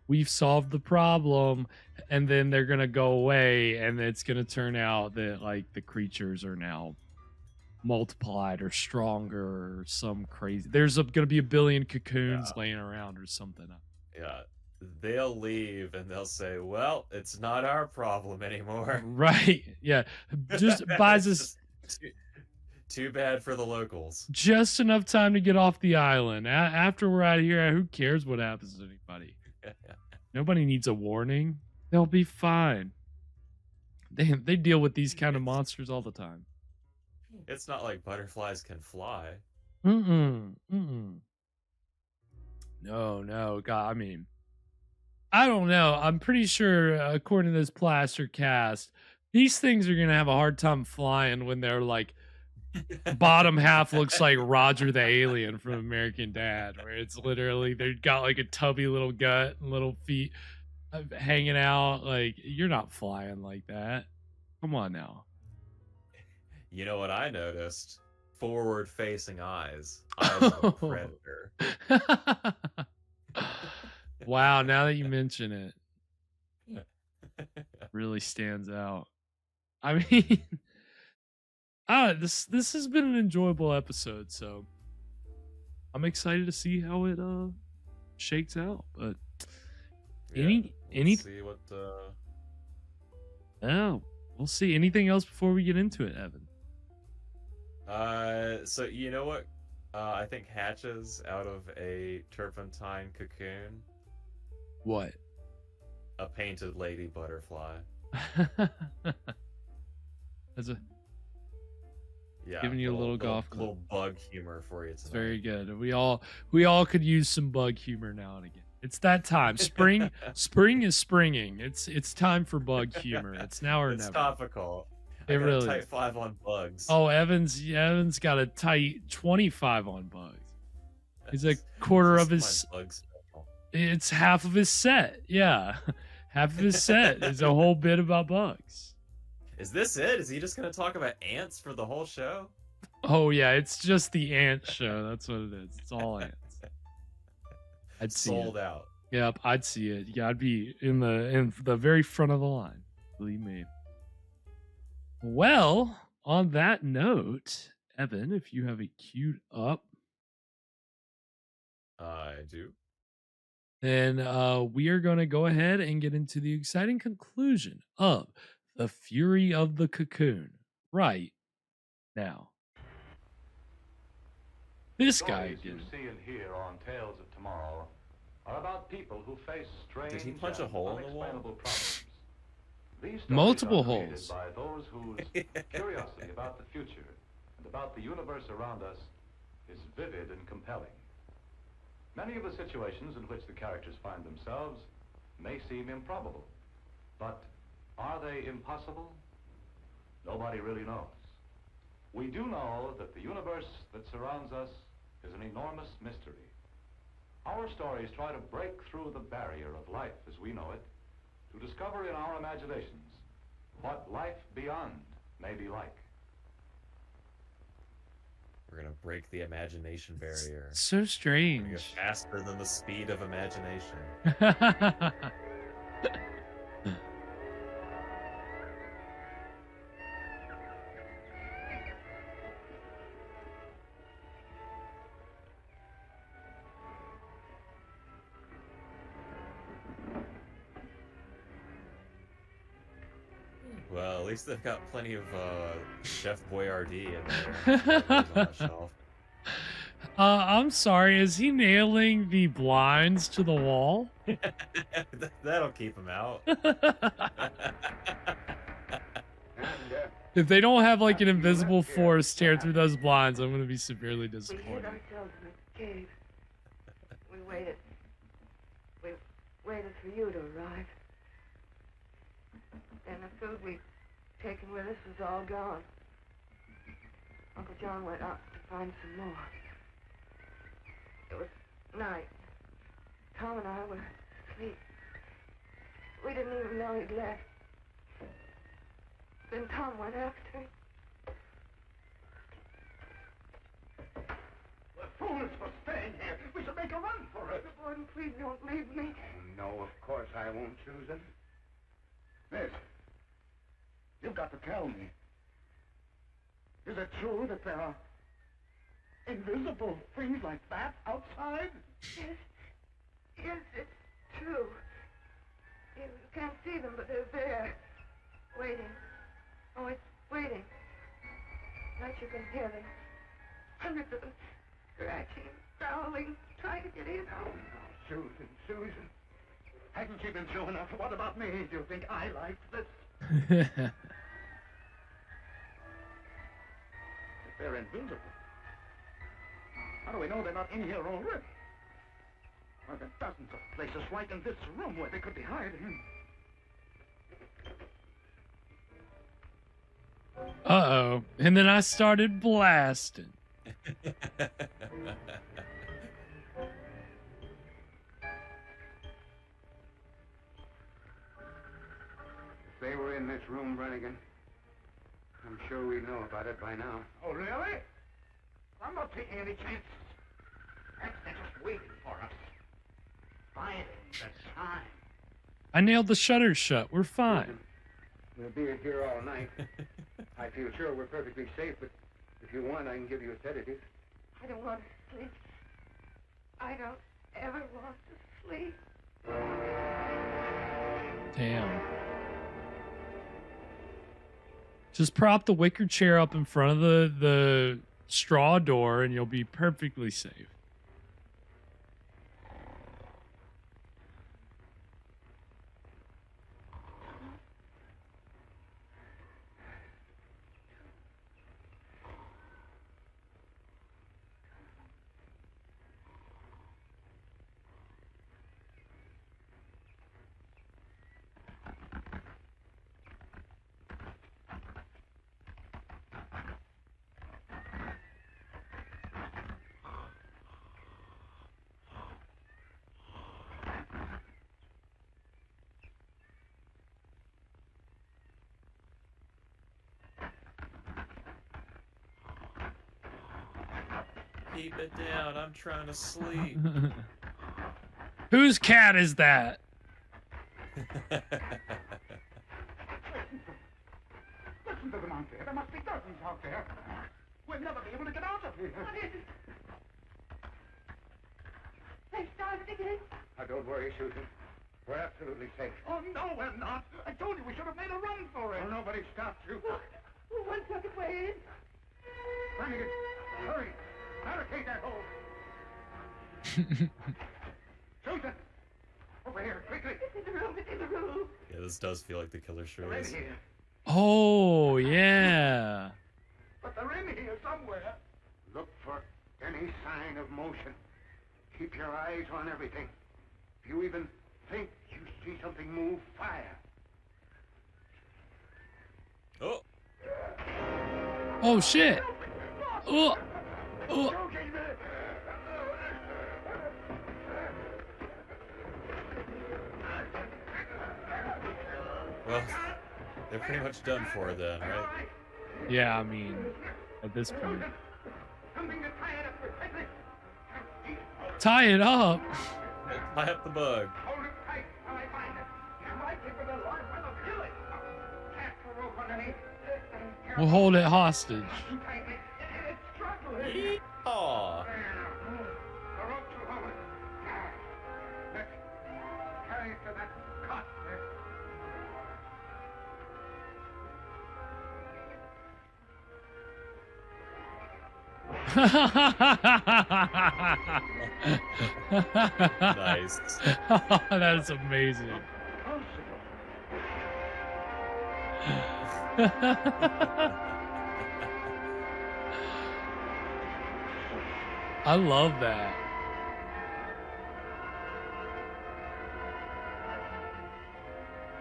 we've solved the problem, and then they're gonna go away, and it's gonna turn out that like the creatures are now multiplied or stronger or some crazy. There's gonna be a billion cocoons laying around or something. Yeah. They'll leave and they'll say, "Well, it's not our problem anymore." Right? Yeah. Just buys us too bad for the locals. just enough time to get off the island. After we're out of here, who cares what happens to anybody? Nobody needs a warning. They'll be fine. They deal with these kind of monsters all the time. It's not like butterflies can fly. Mm-mm. No. God, I mean, I don't know. I'm pretty sure, according to this plaster cast, these things are gonna have a hard time flying when they're like bottom half looks like Roger the alien from American Dad, where it's literally they've got like a tubby little gut and little feet hanging out. Like, you're not flying like that. Come on now. You know what I noticed? Forward-facing eyes. Eyes of a predator. Wow, now that you mention it, really stands out. I mean, this has been an enjoyable episode, so I'm excited to see how it shakes out. But Let's any see what oh, we'll see. Anything else before we get into it, Evan? so you know what I think hatches out of a turpentine cocoon? What? A painted lady butterfly. That's a Yeah, giving you a little golf clap. little bug humor for you tonight. It's very good. We all could use some bug humor now and again. It's that time. Spring is springing. It's time for bug humor. It's now or It's never. topical. It I got really a tight is. 5 on bugs. Oh, Evan's got a tight 25 on bugs. He's a quarter of his. My bug special. It's half of his set. Yeah, half of his set is a whole bit about bugs. Is this it? Is he just going to talk about ants for the whole show? Oh yeah, it's just the ant show. That's what it is. It's all ants. I'd see Sold it. out. Yep, I'd see it. Yeah, I'd be in the very front of the line. Believe me. Well, on that note, Evan, if you have it queued up, I do. then we are going to go ahead and get into the exciting conclusion of The Fury of the Cocoon right now. This guy Stories you see and hear on Tales of Tomorrow are about people who face strange Did he punch a and hole in the wall? unexplainable problems. These stories Multiple are created holes. by those whose curiosity about the future and about the universe around us is vivid and compelling. Many of the situations in which the characters find themselves may seem improbable, but are they impossible? Nobody really knows. We do know that the universe that surrounds us is an enormous mystery. Our stories try to break through the barrier of life as we know it, to discover in our imaginations what life beyond may be like. We're going to break the imagination barrier. So We're gonna go strange. faster than the speed of imagination. At least they've got plenty of Chef Boyardee in there. On that shelf. I'm sorry, is he nailing the blinds to the wall? That'll keep him out. If they don't have like an invisible force tear through those blinds, I'm gonna be severely We hid disappointed. ourselves in a cave. We waited. We waited for you to arrive. And the food we'd taken with us was all gone. Uncle John went out to find some more. It was night. Tom and I were asleep. We didn't even know he'd left. Then Tom went after him. We're fools for staying here. We should make a run for it. Gordon, please don't leave me. No, of course I won't, Susan. Miss, you've got to tell me. Is it true that there are invisible things like that outside? Yes, it's true. You can't see them, but they're there. Waiting. Oh, it's waiting. Night you can hear them. Hundreds of them scratching, growling, trying to get in. No, Susan. Hasn't she been through enough? What about me? Do you think I like this? If they're invisible, how do we know they're not in here already? Well, there are dozens of places right in this room where they could be hiding. Uh-oh. And then I started blasting. If they were in this room, Brannigan, I'm sure we know about it by now. Oh, really? I'm not taking any chances. Perhaps they're just waiting for us. Biding the time. I nailed the shutters shut. We're fine. We'll be here all night. I feel sure we're perfectly safe, but if you want, I can give you a sedative. I don't want to sleep. I don't ever want to sleep. Damn. Just prop the wicker chair up in front of the straw door and you'll be perfectly safe. Keep it down. I'm trying to sleep. Whose cat is that? Listen to them out there. There must be dozens out there. We'll never be able to get out of here. What is it? They started again. Now, don't worry, Susan. We're absolutely safe. Oh, no, we're not. I told you we should have made a run for it. Well, nobody stopped you. Look, one second way in. Brannigan, hurry. Barricade that hole. Susan! Over here, quickly. It's in the room. It's in the room. Yeah, this does feel like the killer show They're in is. here. Oh, yeah. But they're in here somewhere. Look for any sign of motion. Keep your eyes on everything. If you even think you see something move, fire. Oh! Oh, shit. Oh. Oh. Well, they're pretty much done for then, right? Yeah, I mean, at this point. Tie it up. Tie up the bug. Hold it tight while I find it. You might give it a large one of kill it. Cast the rope underneath. We'll hold it hostage. Tightly. It's struggling. Yeehaw! The rope to hold it. Now, let's carry it to that cot there. Nice. That is amazing. I love that.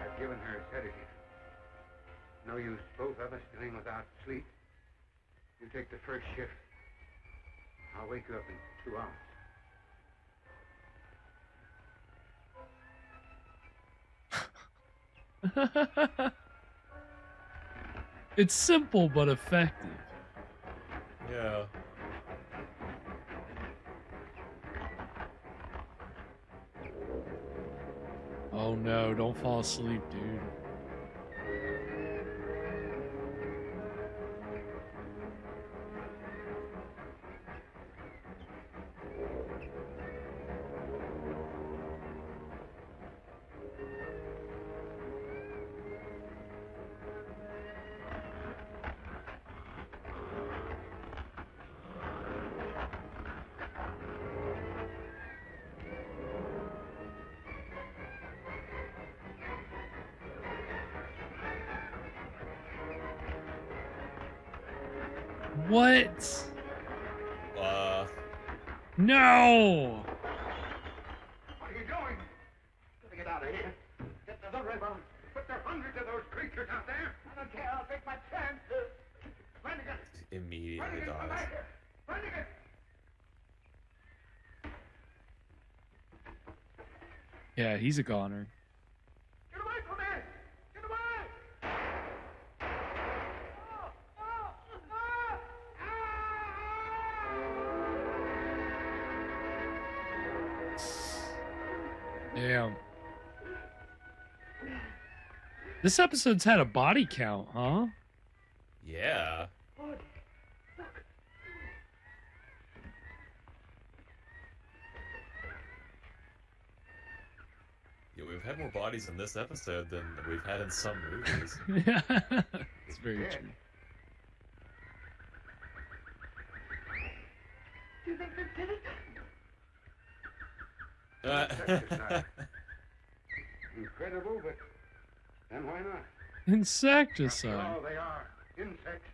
I've given her a sedative. No use, both of us staying without sleep. You take the first shift. I'll wake you up in 2 hours. It's simple but effective. Yeah. Oh no, don't fall asleep, dude. What? No! What are you doing? Gotta get out of here. Get to the river. But there are hundreds of those creatures out there. I don't care. I'll take my chances. Flanagan! Immediately Flanagan, come dies. back here! Flanagan! Yeah, he's a goner. Get away from me! Get away! Damn. This episode's had a body count, huh? Yeah. Yeah, we've had more bodies in this episode than we've had in some movies. Yeah, it's very true. Do you think this did it? Incredible, but then why not? Insecticide. After all, they are insects.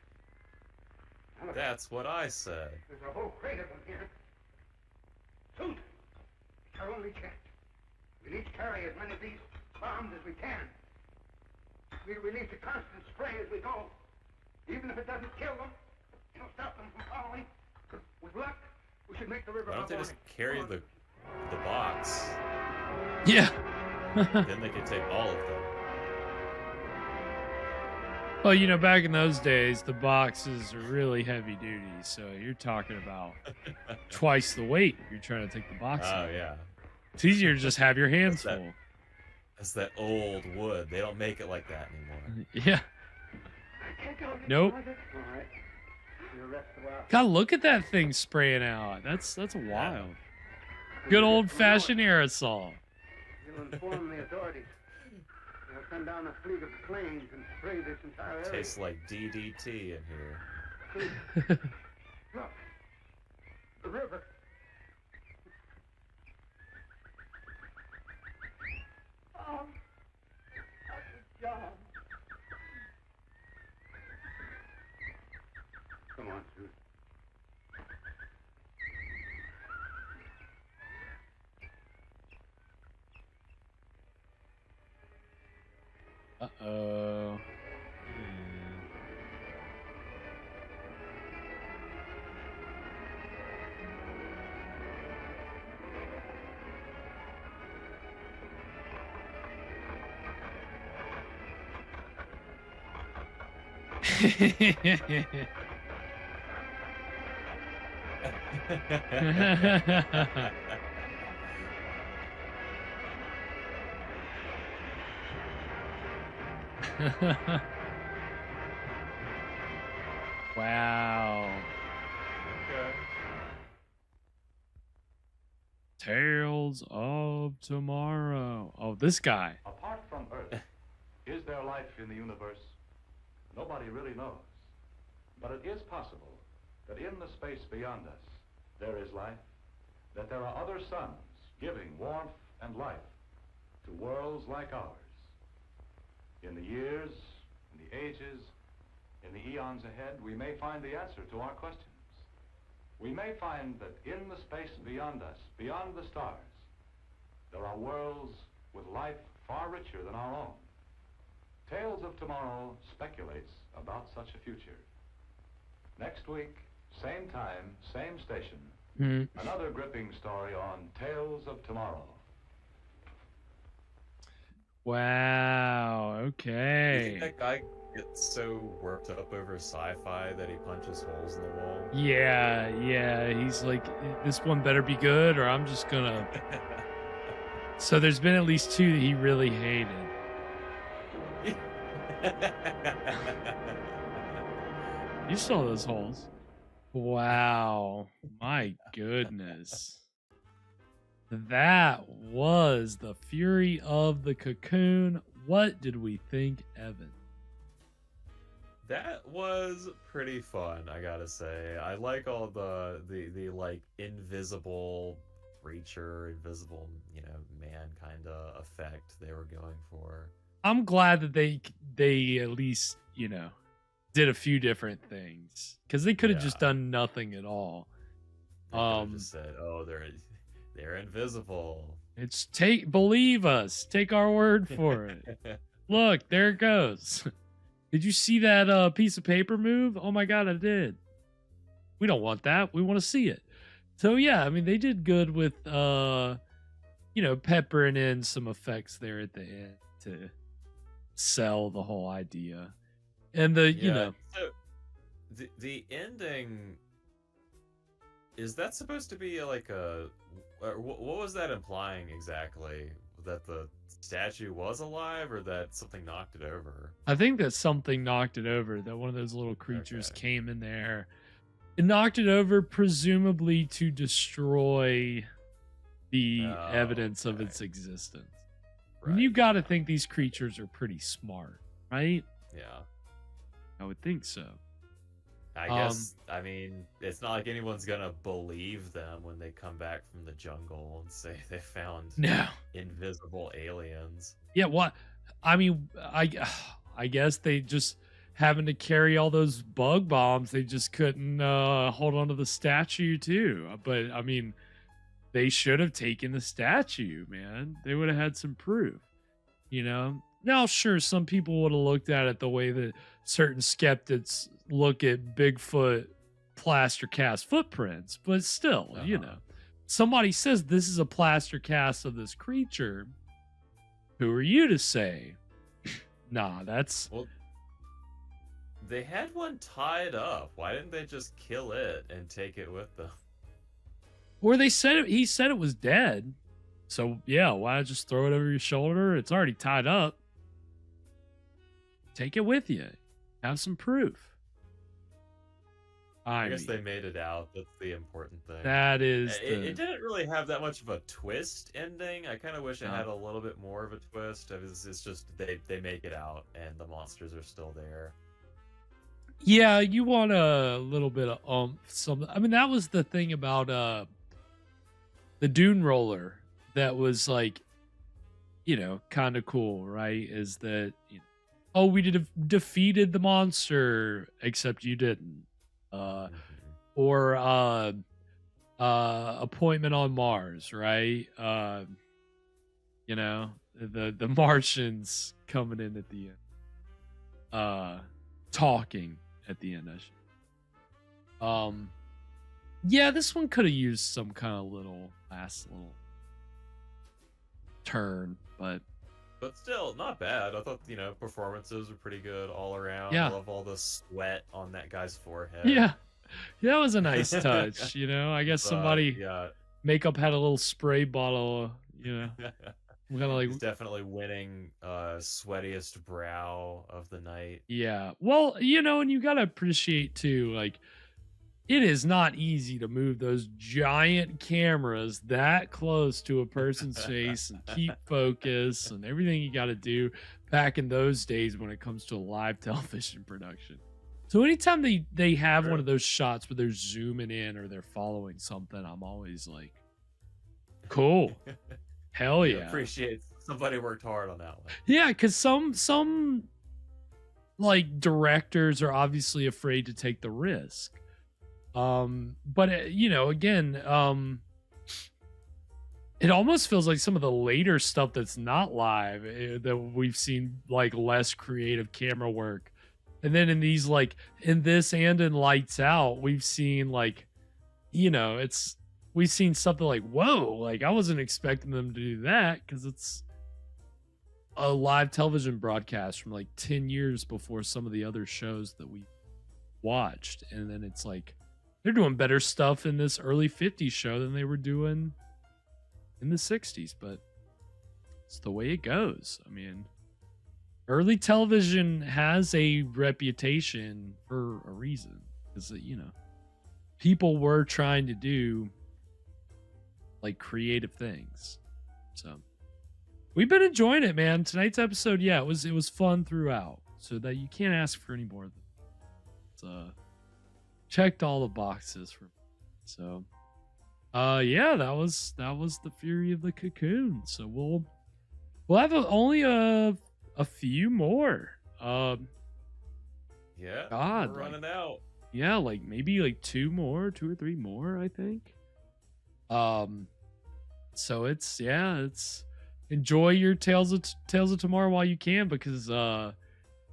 Now look, That's what I said. there's a whole crate of them here. Soon, it's our only chance. We need to carry as many of these bombs as we can. We release a constant spray as we go. Even if it doesn't kill them, it'll stop them from following. With luck, we should make the river. Why don't they by just morning. carry Come on. the box? Yeah. Then they could take all of them. Well, you know, back in those days, the boxes are really heavy duty, so you're talking about twice the weight if you're trying to take the box Oh out. yeah. It's easier to just have your hands That's that- full. That's that old wood. They don't make it like that anymore. Yeah. I can't go any Nope. farther. All right. You rest a while. God, look at that thing spraying out. That's wild. Good old-fashioned aerosol. You'll inform the authorities. They'll send down a fleet of planes and spray this entire area. Tastes like DDT in here. Look, the river. Oh, John. Come on, Susan. Uh-oh. Wow. Okay. Tales of Tomorrow. Oh, this guy. Apart from Earth, is there life in the universe? Nobody really knows. But it is possible that in the space beyond us there is life, that there are other suns giving warmth and life to worlds like ours. In the years, in the ages, in the eons ahead, we may find the answer to our questions. We may find that in the space beyond us, beyond the stars, there are worlds with life far richer than our own. Tales of Tomorrow speculates about such a future. Next week, same time, same station, another gripping story on Tales of Tomorrow. Wow. You Okay. think that guy gets so worked up over sci-fi that he punches holes in the wall? Yeah. He's like, this one better be good, or I'm just gonna. So there's been at least two that he really hated. You saw those holes. Wow. My goodness. That was the Fury of the Cocoon. What did we think, Evan? That was pretty fun, I gotta say. I like all the like invisible creature, invisible, man kind of effect they were going for. I'm glad that they at least, did a few different things, because they could have just done nothing at all. They could've just said, "Oh, they're invisible." It's believe us, take our word for it. Look, there it goes. Did you see that piece of paper move? Oh my god, I did. We don't want that. We want to see it. So yeah, I mean, they did good with peppering in some effects there at the end to sell the whole idea. And So the ending, is that supposed to be like what was that implying exactly? That the statue was alive, or that something knocked it over? I think that something knocked it over, that one of those little creatures came in there. It knocked it over, presumably to destroy the evidence of its existence. Right. And you got to think these creatures are pretty smart, right? Yeah. I would think so. I guess, I mean, it's not like anyone's gonna believe them when they come back from the jungle and say they found invisible aliens. Yeah, what? I mean, I guess they just having to carry all those bug bombs. They just couldn't hold on to the statue too. But I mean, they should have taken the statue, man. They would have had some proof, Now, sure, some people would have looked at it the way that certain skeptics look at Bigfoot plaster cast footprints, but still, somebody says this is a plaster cast of this creature. Who are you to say? Nah, that's... Well, they had one tied up. Why didn't they just kill it and take it with them? Or he said it was dead. So, yeah, why not just throw it over your shoulder? It's already tied up. Take it with you. Have some proof. I guess they made it out. That's the important thing. That is. It didn't really have that much of a twist ending. I kind of wish it had a little bit more of a twist. It's just they make it out and the monsters are still there. Yeah, you want a little bit of something. I mean, that was the thing about the Dune roller that was like, kind of cool, right? Is that we defeated the monster, except you didn't. Or Appointment on Mars, right? The Martians coming in at the end, talking at the end. Yeah, this one could have used some kind of last little turn, but still not bad. I thought performances were pretty good all around. Yeah. I love all the sweat on that guy's forehead. Yeah, that was a nice touch. I guess somebody makeup had a little spray bottle. He's definitely winning sweatiest brow of the night. Yeah, well, and you gotta appreciate too, like, it is not easy to move those giant cameras that close to a person's face and keep focus and everything you got to do back in those days when it comes to a live television production. So anytime they have one of those shots where they're zooming in or they're following something, I'm always like, cool. Hell You yeah. appreciate somebody worked hard on that one. Yeah, because some like directors are obviously afraid to take the risk. But again, it almost feels like some of the later stuff that's not live that we've seen like less creative camera work. And then in these, like in this and in Lights Out, we've seen like, we've seen something like, whoa, like I wasn't expecting them to do that because it's a live television broadcast from like 10 years before some of the other shows that we watched. And then it's like, they're doing better stuff in this early 50s show than they were doing in the 60s, but it's the way it goes. I mean, early television has a reputation for a reason, because people were trying to do like creative things. So we've been enjoying it, man. Tonight's episode, it was fun throughout, so that you can't ask for any more. It's checked all the boxes for me. So that was the Fury of the Cocoon. So we'll have only a few more. Yeah, God, we're running out. Yeah, like maybe like 2 or 3 more, I think. So it's enjoy your Tales of Tomorrow while you can, because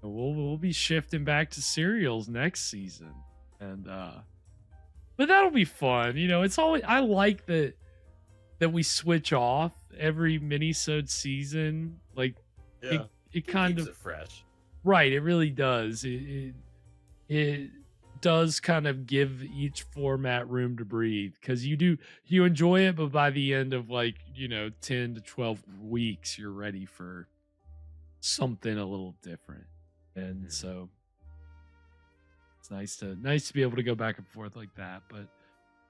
we'll be shifting back to serials next season. And but that'll be fun. It's always, I like that we switch off every minisode season. Like it kind keeps of it fresh. Right, it really does. It does kind of give each format room to breathe, because you enjoy it, but by the end of 10 to 12 weeks, you're ready for something a little different. And so it's nice to be able to go back and forth like that. But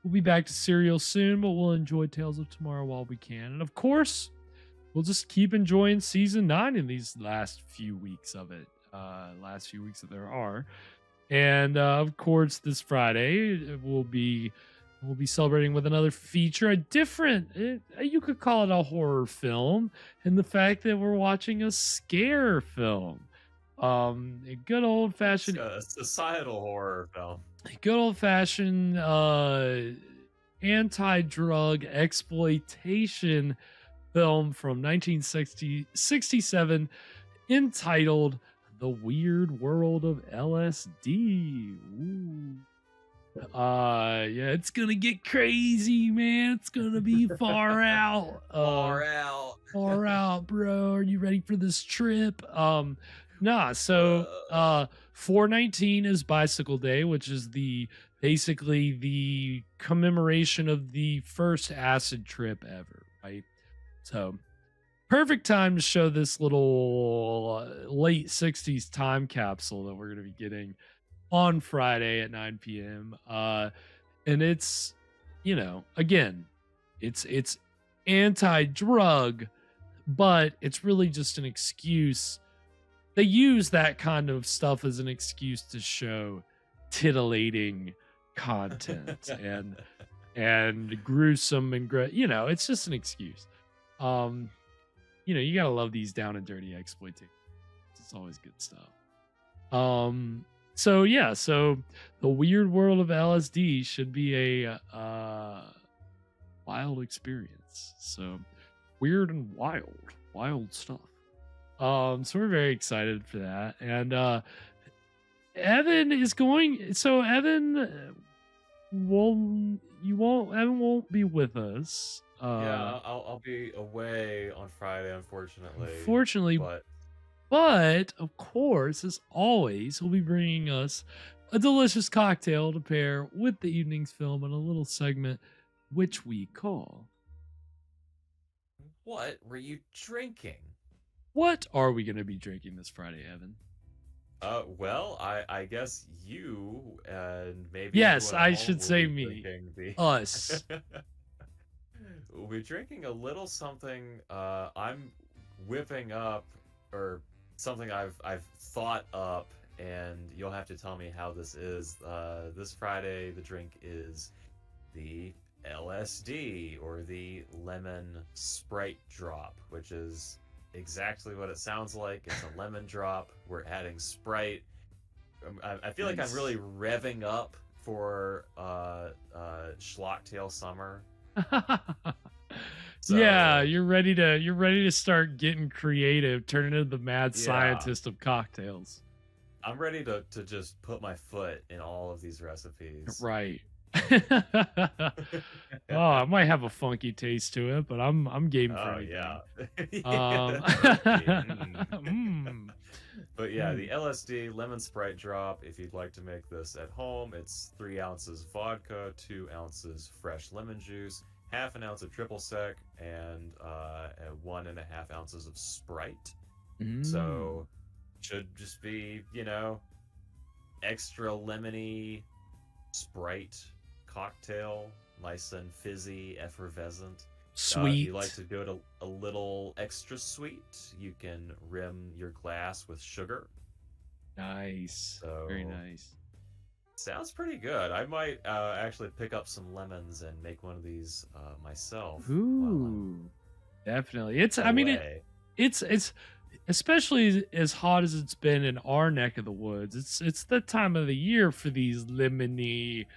we'll be back to serial soon, but we'll enjoy Tales of Tomorrow while we can. And of course, we'll just keep enjoying season 9 in these last few weeks of it. Last few weeks that there are. And of course, this Friday we'll be celebrating with another feature, a different, you could call it a horror film, and the fact that we're watching a scare film. A good old fashioned a societal horror film. Good old fashioned anti-drug exploitation film from 1967 entitled The Weird World of LSD. Ooh. It's gonna get crazy, man. It's gonna be far out. Far out, bro. Are you ready for this trip? So 4/19 is Bicycle Day, which is basically the commemoration of the first acid trip ever, right? So perfect time to show this little late 60s time capsule that we're going to be getting on Friday at 9 p.m. And it's, again, it's anti-drug, but it's really just an excuse. They use that kind of stuff as an excuse to show titillating content and gruesome and it's just an excuse. You gotta love these down and dirty exploitation. It's always good stuff. So The Weird World of LSD should be a wild experience. So weird and wild stuff. So we're very excited for that. And Evan is going. So Evan won't be with us. I'll be away on Friday, unfortunately. But of course, as always, he'll be bringing us a delicious cocktail to pair with the evening's film in a little segment, which we call What Were You Drinking? What are we going to be drinking this Friday, Evan? Well, I guess you and maybe... Yes, I should say me. Us. We'll be drinking a little something I'm whipping up, or something I've thought up and you'll have to tell me how this is. This Friday, the drink is the LSD, or the lemon Sprite drop, which is exactly what it sounds like. It's a lemon drop. We're adding Sprite. I feel like I'm really revving up for Schlocktail Summer. So, yeah, you're ready to start getting creative, turning into the mad scientist of cocktails. I'm ready to just put my foot in all of these recipes. Right. Oh, I might have a funky taste to it, but I'm game for anything. But yeah, the LSD lemon Sprite drop. If you'd like to make this at home, it's 3 ounces vodka, 2 ounces fresh lemon juice, half an ounce of triple sec, and 1.5 ounces of Sprite. So should just be, extra lemony Sprite cocktail, nice and fizzy, effervescent. Sweet. If you like to do it a little extra sweet, you can rim your glass with sugar. Nice. So, very nice. Sounds pretty good. I might actually pick up some lemons and make one of these myself. Ooh, definitely. It's especially as hot as it's been in our neck of the woods. It's the time of the year for these lemony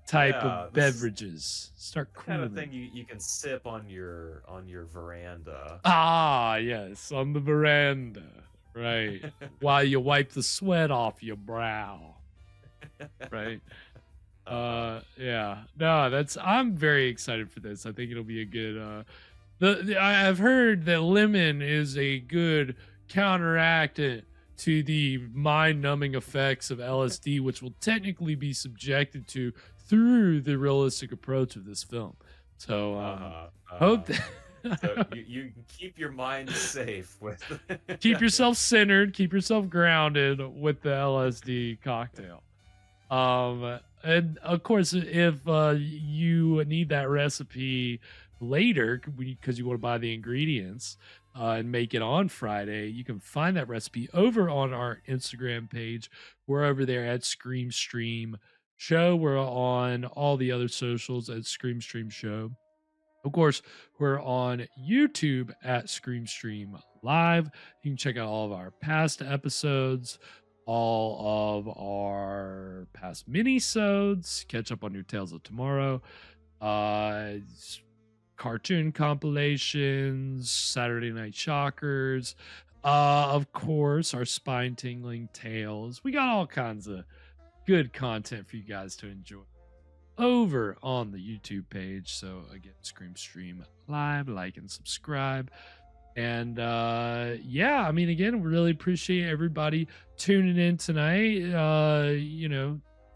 type of beverages. Start cooling. Kind of thing you can sip on your veranda. Ah, yes, on the veranda, right? While you wipe the sweat off your brow, right? Yeah. No, I'm very excited for this. I think it'll be a good. I've heard that lemon is a good counteractant to the mind-numbing effects of LSD, which will technically be subjected to through the realistic approach of this film. So hope that so you keep your mind safe with keep yourself centered, keep yourself grounded with the LSD cocktail. And of course, if you need that recipe later because you want to buy the ingredients and make it on Friday, you can find that recipe over on our Instagram page. We're over there at Scream Stream Show. We're on all the other socials at Scream Stream Show. Of course, we're on YouTube at Scream Stream Live. You can check out all of our past episodes, all of our past mini-sodes, catch up on your Tales of Tomorrow, cartoon compilations, Saturday Night Shockers, of course, our spine-tingling tales. We got all kinds of good content for you guys to enjoy over on the YouTube page. So again, Scream Stream Live, like and subscribe. And yeah, I mean, again, we really appreciate everybody tuning in tonight.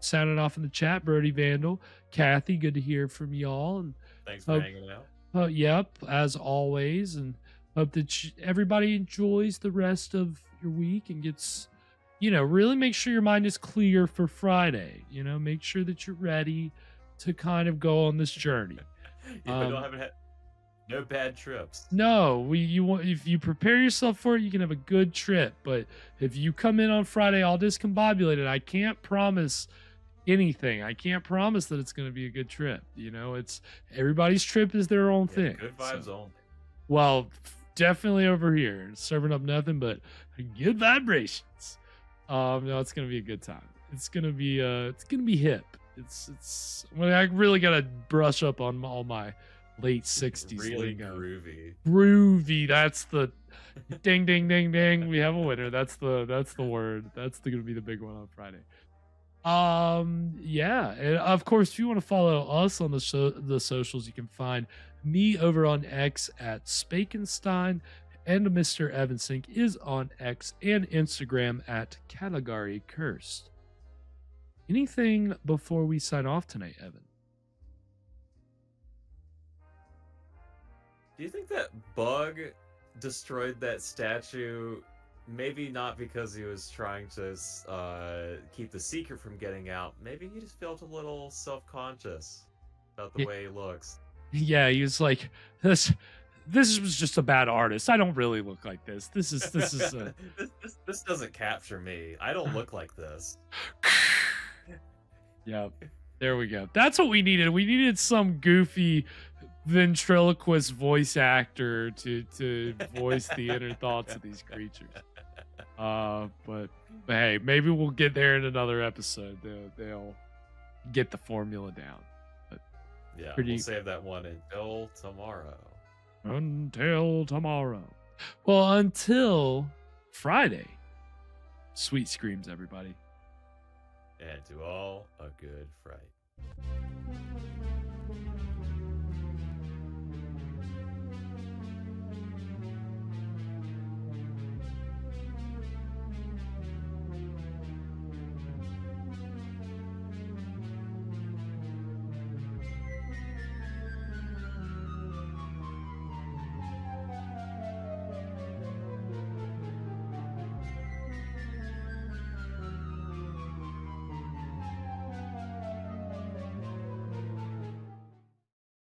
Sounding off in the chat, Brody Vandal, Kathy, good to hear from y'all. And thanks for hanging out. Yep, as always, and hope that everybody enjoys the rest of your week and gets, really make sure your mind is clear for Friday. Make sure that you're ready to kind of go on this journey. No bad trips. No, if you prepare yourself for it, you can have a good trip. But if you come in on Friday all discombobulated, I can't promise anything. I can't promise that it's going to be a good trip. It's everybody's trip is their own thing. Good vibes only. Well, definitely over here, serving up nothing but good vibrations. No, it's going to be a good time. It's going to be hip. I really got to brush up on all my late 60s really lingo. Groovy. That's the ding ding ding ding. We have a winner. That's the word. That's going to be the big one on Friday. Yeah, and of course, if you want to follow us on the socials, you can find me over on X at Spakenstein, and Mr. Evan Sink is on X and Instagram at Caligari Cursed. Anything before we sign off tonight, Evan? Do you think that Bug destroyed that statue? Maybe not because he was trying to keep the secret from getting out. Maybe he just felt a little self-conscious about the way he looks. Yeah, he was like, this was just a bad artist. I don't really look like this. This is a this doesn't capture me. I don't look like this. yeah. There we go. That's what we needed. We needed some goofy ventriloquist voice actor to voice the inner thoughts of these creatures. But hey, maybe we'll get there in another episode. They'll get the formula down. But Yeah, we'll save that one until tomorrow. Until tomorrow. Well, until Friday. Sweet screams, everybody. And to all, a good fright.